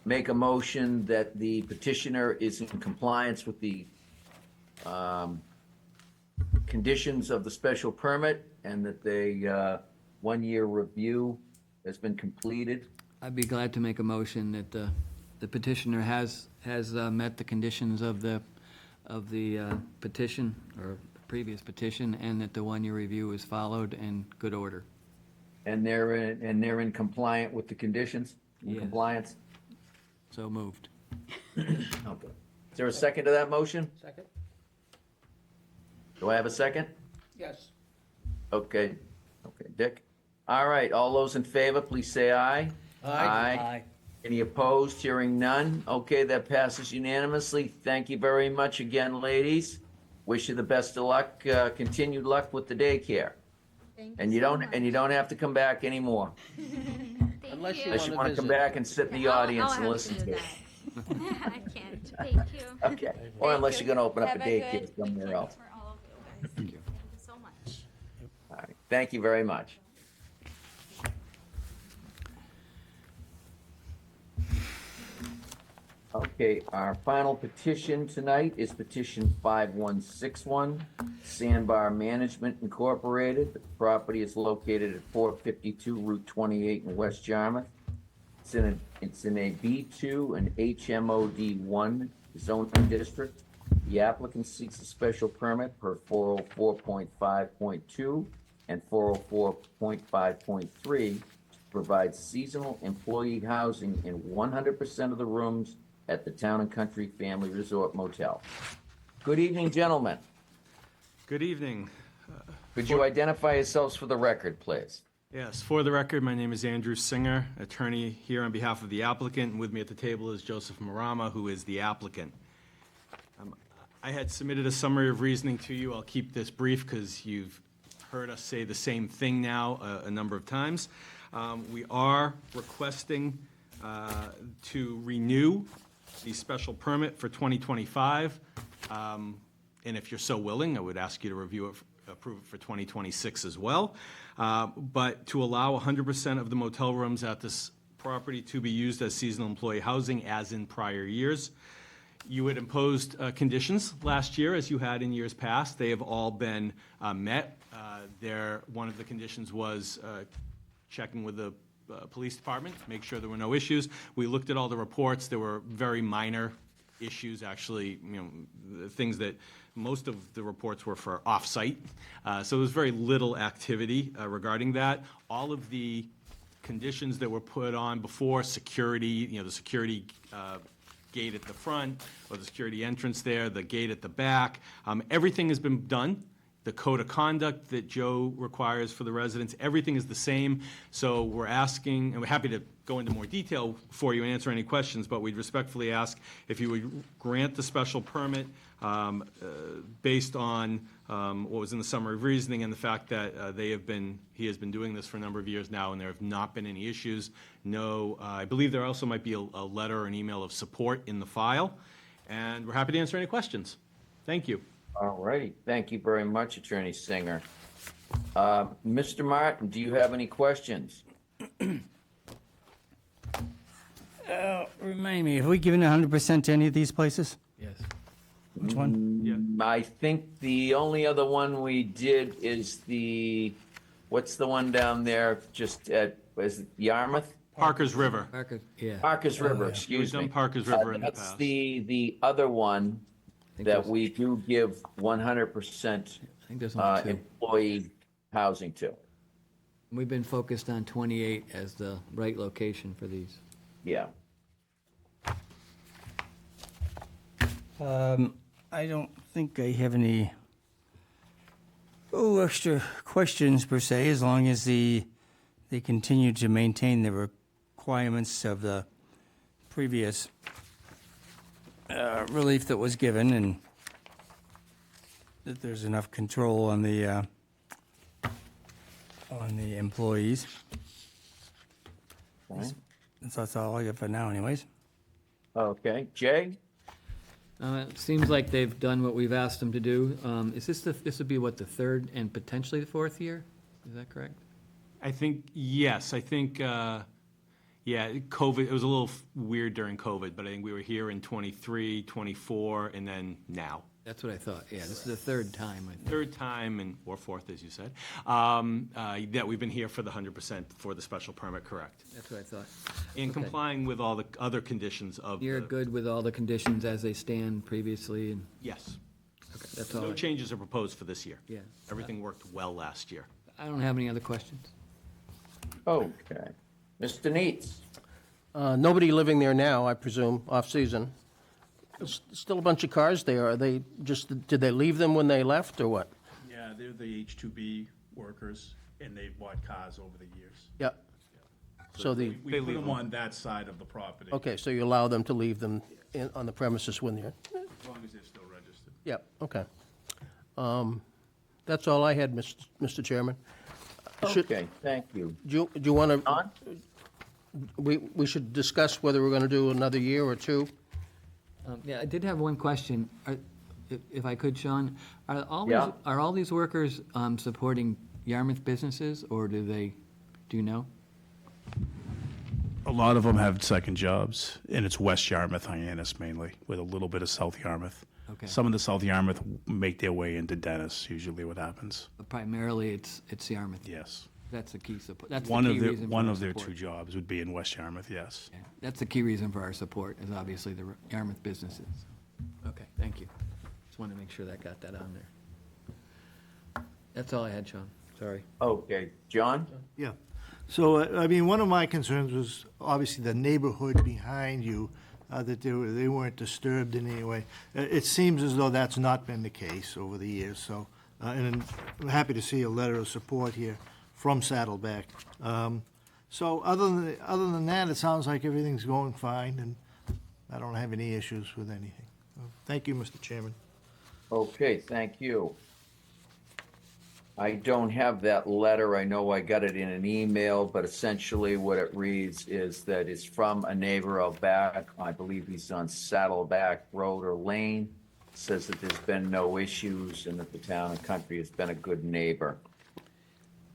make a motion that the petitioner is in compliance with the conditions of the special permit and that the 1-year review has been completed? I'd be glad to make a motion that the petitioner has met the conditions of the petition or previous petition, and that the 1-year review is followed in good order. And they're in compliant with the conditions? In Yes. compliance? So moved. Okay. Is there a second to that motion? Second? Do I have a second? Yes. Okay. Okay, Dick? All right, all those in favor, please say aye. Aye. Any opposed? Hearing none? Okay, that passes unanimously. Thank you very much again, ladies. Wish you the best of luck, continued luck with the daycare. Thank And you don't have to come back anymore. Thank Unless you you. Unless you want to come back and sit in the audience and listen to it. I can't. Thank you. Okay, or unless you're gonna open up a Have a daycare good somewhere weekend else. for all of you guys. Thank you so much. All right, thank you very much. Okay, our final petition tonight is petition 5161, Sandbar Management Incorporated. The property is located at 452 Route 28 in West Yarmouth. It's in a B2 and HMOD1 zoning district. The applicant seeks a special permit per 404.5.2 and 404.5.3 to provide seasonal employee housing in 100% of the rooms at the Town and Country Family Resort Motel. Good evening, gentlemen. Good evening. Could you identify yourselves for the record, please? Yes, for the record, my name is Andrew Singer, attorney here on behalf of the applicant, and with me at the table is Joseph Marama, who is the applicant. I had submitted a summary of reasoning to you. I'll keep this brief because you've heard us say the same thing now a number of times. We are requesting to renew the special permit for 2025. And if you're so willing, I would ask you to approve it for 2026 as well. But to allow 100% of the motel rooms at this property to be used as seasonal employee housing as in prior years. You had imposed conditions last year, as you had in years past. They have all been met. One of the conditions was checking with the police department, make sure there were no issues. We looked at all the reports. There were very minor issues, actually, things that most of the reports were for off-site. So there was very little activity regarding that. All of the conditions that were put on before, security, the security gate at the front, or the security entrance there, the gate at the back. Everything has been done. The code of conduct that Joe requires for the residents, everything is the same. So we're asking, and we're happy to go into more detail for you and answer any questions, but we'd respectfully ask if you would grant the special permit based on what was in the summary of reasoning and the fact that he has been doing this for a number of years now, and there have not been any issues. No, I believe there also might be a letter or an email of support in the file, and we're happy to answer any questions. Thank you. All righty. Thank you very much, Attorney Singer. Mr. Martin, do you have any questions? Remind me, have we given 100% to any of these places? Yes. Which one? I think the only other one we did is what's the one down there just is it Yarmouth? Parker's River. Parker's River, excuse me. We've done Parker's River in the That's past. the other one that we do give 100% employee housing to. We've been focused on 28 as the right location for these. Yeah. I don't think I have any extra questions per se, as long as they continue to maintain the requirements of the previous relief that was given, and that there's enough control on the employees. Okay. That's all I got for now anyways. Okay. Jay? It seems like they've done what we've asked them to do. This would be what, the third and potentially the fourth year? Is that correct? I think, yes, COVID, it was a little weird during COVID, but I think we were here in 23, 24, and then now. That's what I thought, yeah, this is the third time, I think. Third time, or fourth, as you said, that we've been here for the 100% for the special permit, correct? That's what I thought. And Okay. complying with all the other conditions of You're good with all the conditions as they stand previously, and, Yes. okay, that's all. No changes are proposed for this year. Yeah. Everything worked well last year. I don't have any other questions. Okay. Mr. Neitz? Nobody living there now, I presume, off-season. Still a bunch of cars there. Are they did they leave them when they left, or what? Yeah, they're the H-2B workers, and they've bought cars over the years. Yep. So We put them on that side of the property. okay, so you allow them to leave them on the premises when they're, As long as they're still registered. yep, okay. That's all I had, Mr. Chairman. Okay, thank you. Do you want to, Don? we should discuss whether we're going to do another year or two? Yeah, I did have one question, if I could, Sean. Yeah. Are all these workers supporting Yarmouth businesses, or do you know? A lot of them have second jobs, and it's West Yarmouth, Hyannis mainly, with a little bit of South Yarmouth. Okay. Some of the South Yarmouth make their way into Dennis, usually what happens. But primarily, it's Yarmouth. Yes. That's the key support, that's One the of key their, reason for one our of their support. two jobs would be in West Yarmouth, yes. Yeah, that's the key reason for our support, is obviously the Yarmouth businesses. Okay, thank you. Just wanted to make sure that got that on there. That's all I had, Sean. Sorry. Okay. John? Yeah. So, one of my concerns was obviously the neighborhood behind you, that they weren't disturbed in any way. It seems as though that's not been the case over the years, so, and I'm happy to see a letter of support here from Saddleback. So other than that, it sounds like everything's going fine, and I don't have any issues with anything. Thank you, Mr. Chairman. Okay, thank you. I don't have that letter. I know I got it in an email, but essentially what it reads is that it's from a neighbor out back. I believe he's on Saddleback Road or Lane. Says that there's been no issues and that the town and country has been a good neighbor.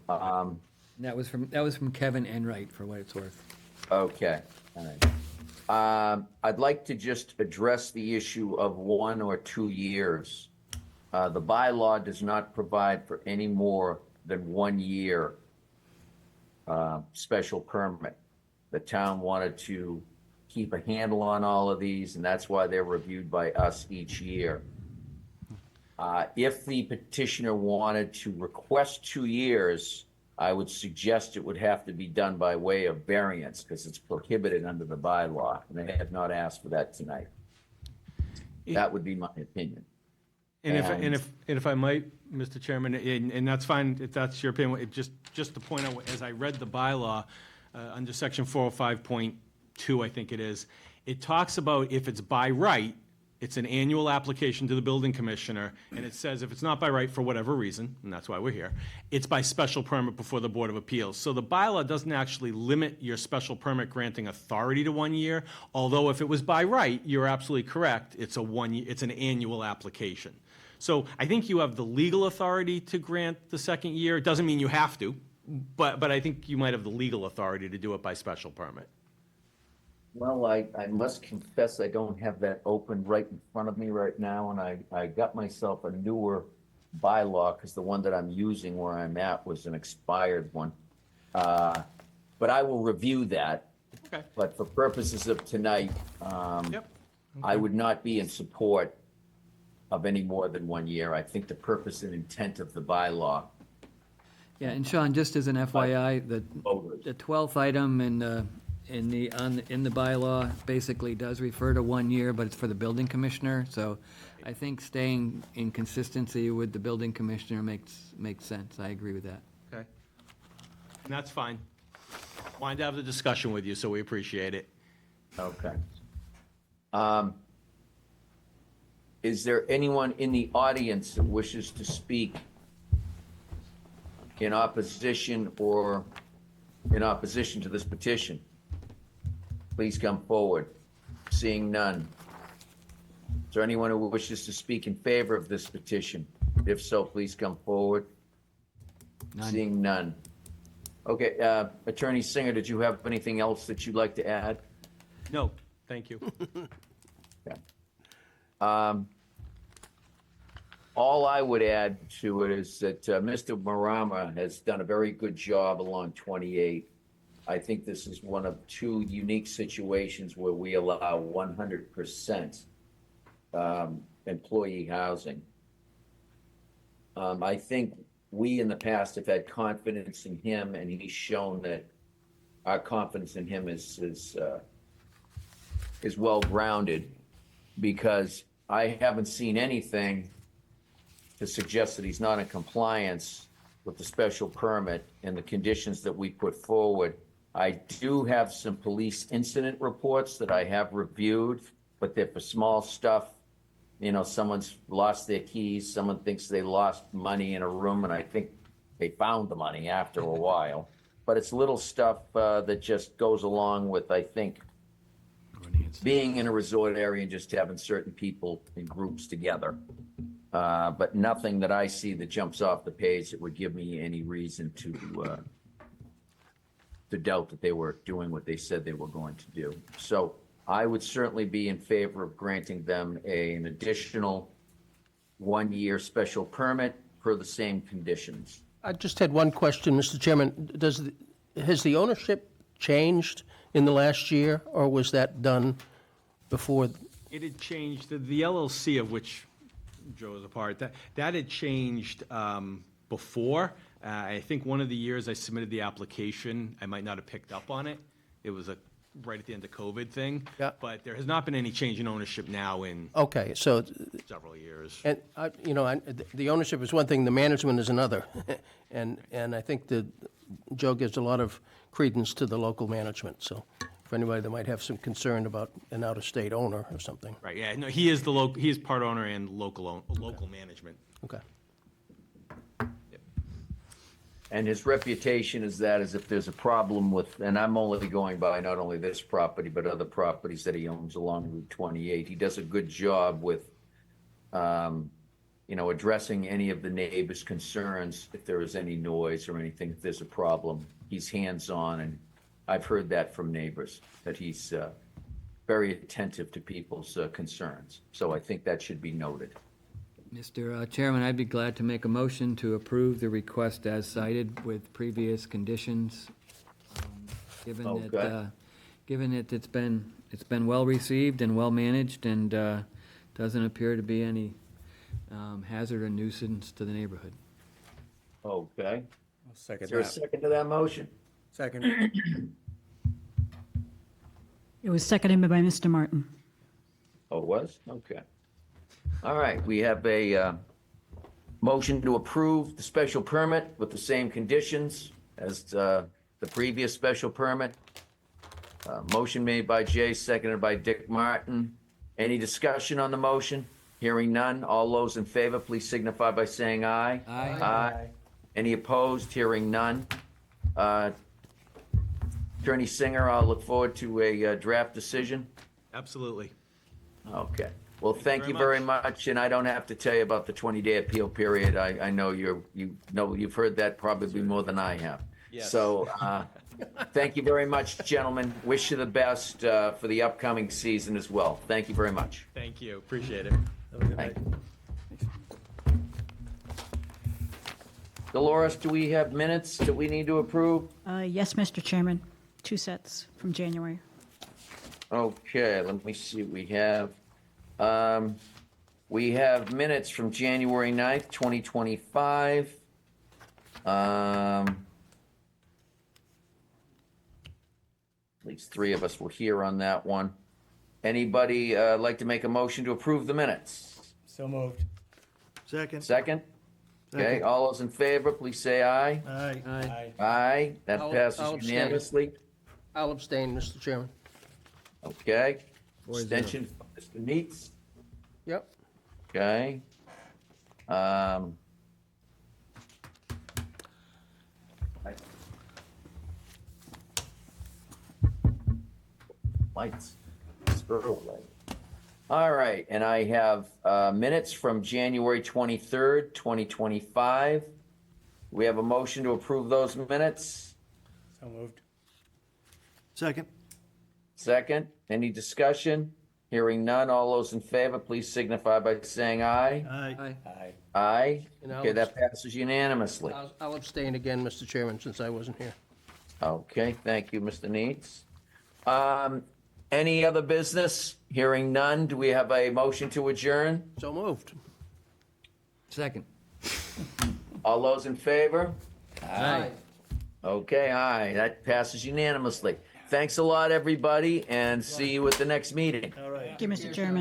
That was from Kevin Enright, for what it's worth. Okay, all right. I'd like to just address the issue of 1 or 2 years. The bylaw does not provide for any more than 1 year special permit. The town wanted to keep a handle on all of these, and that's why they're reviewed by us each year. If the petitioner wanted to request 2 years, I would suggest it would have to be done by way of variance, because it's prohibited under the bylaw, and they have not asked for that tonight. That would be my opinion. And if I might, Mr. Chairman, and that's fine, if that's your opinion, just to point out, as I read the bylaw, under section 405.2, I think it is, it talks about if it's by right, it's an annual application to the building commissioner, and it says if it's not by right for whatever reason, and that's why we're here, it's by special permit before the Board of Appeals. So the bylaw doesn't actually limit your special permit granting authority to 1 year, although if it was by right, you're absolutely correct, it's an annual application. So I think you have the legal authority to grant the second year. It doesn't mean you have to, but I think you might have the legal authority to do it by special permit. Well, I must confess I don't have that open right in front of me right now, and I got myself a newer bylaw, because the one that I'm using where I'm at was an expired one. But I will review that. Okay. But for purposes of tonight, I would not be in support of any more than 1 year. I think the purpose and intent of the bylaw. Yeah, and Sean, just as an FYI, the 12th item in the bylaw basically does refer to 1 year, but it's for the building commissioner. So I think staying in consistency with the building commissioner makes sense. I agree with that. Okay. And that's fine. Wanted to have the discussion with you, so we appreciate it. Okay. Is there anyone in the audience that wishes to speak in opposition to this petition? Please come forward. Seeing none. Is there anyone who wishes to speak in favor of this petition? If so, please come forward. None. Seeing none. Okay, Attorney Singer, did you have anything else that you'd like to add? No, thank you. Okay. All I would add to it is that Mr. Marama has done a very good job along 28. I think this is one of two unique situations where we allow 100% employee housing. I think we in the past have had confidence in him, and he's shown that our confidence in him is well-grounded, because I haven't seen anything to suggest that he's not in compliance with the special permit and the conditions that we put forward. I do have some police incident reports that I have reviewed, but they're for small stuff. You know, someone's lost their keys, someone thinks they lost money in a room, and I think they found the money after a while. But it's little stuff that just goes along with, I think, being in a resort area and just having certain people in groups together. But nothing that I see that jumps off the page that would give me any reason to doubt that they were doing what they said they were going to do. So I would certainly be in favor of granting them an additional 1 year special permit per the same conditions. I just had one question, Mr. Chairman. Has the ownership changed in the last year, or was that done before? It had changed, the LLC of which Joe is a part, that had changed before. I think one of the years I submitted the application, I might not have picked up on it. It was right at the end of COVID thing. Yeah. But there has not been any change in ownership now in Okay, so, several years. and, the ownership is one thing, the management is another. And I think that Joe gives a lot of credence to the local management, so for anybody that might have some concern about an out-of-state owner or something. Right, yeah, no, he is he is part owner and local management. Okay. And his reputation is that as if there's a problem with, and I'm only going by not only this property, but other properties that he owns along Route 28. He does a good job with, addressing any of the neighbors' concerns if there is any noise or anything, if there's a problem. He's hands-on, and I've heard that from neighbors, that he's very attentive to people's concerns. So I think that should be noted. Mr. Chairman, I'd be glad to make a motion to approve the request as cited with previous conditions, given that it's been well-received and well-managed, and doesn't appear to be any hazard or nuisance to the neighborhood. Okay. Is there a second to that motion? Second. It was seconded by Mr. Martin. Oh, it was? Okay. All right, we have a motion to approve the special permit with the same conditions as the previous special permit. Motion made by Jay, seconded by Dick Martin. Any discussion on the motion? Hearing none. All those in favor, please signify by saying aye. Aye. Aye. Any opposed? Hearing none. Attorney Singer, I'll look forward to a draft decision. Absolutely. Okay. Well, thank you very much, and I don't have to tell you about the 20-day appeal period. I know you've heard that probably more than I have. Yes. So, thank you very much, gentlemen. Wish you the best for the upcoming season as well. Thank you very much. Thank you. Appreciate it. Thank you. Dolores, do we have minutes that we need to approve? Yes, Mr. Chairman, 2 sets from January. Okay, let me see what we have. We have minutes from January 9th, 2025. At least 3 of us were here on that one. Anybody like to make a motion to approve the minutes? So moved. Second. Second? Okay, all those in favor, please say aye. Aye. Aye. Aye, that I'll passes abstain. unanimously. I'll abstain, Mr. Chairman. Okay. 4-0. Extension, from Mr. Neitz. Yep. Okay. Lights. Squirrel light. All right, and I have minutes from January 23rd, 2025. We have a motion to approve those minutes. So moved. Second. Second, any discussion? Hearing none, all those in favor, please signify by saying aye. Aye. Aye. Aye. And I'll Okay, that passes unanimously. I'll abstain again, Mr. Chairman, since I wasn't here. Okay, thank you, Mr. Neitz. Any other business? Hearing none, do we have a motion to adjourn? So moved. Second. All those in favor? Aye. Okay, aye, that passes unanimously. Thanks a lot, everybody, and see you at the next meeting. All right. Thank you, Mr. Chairman.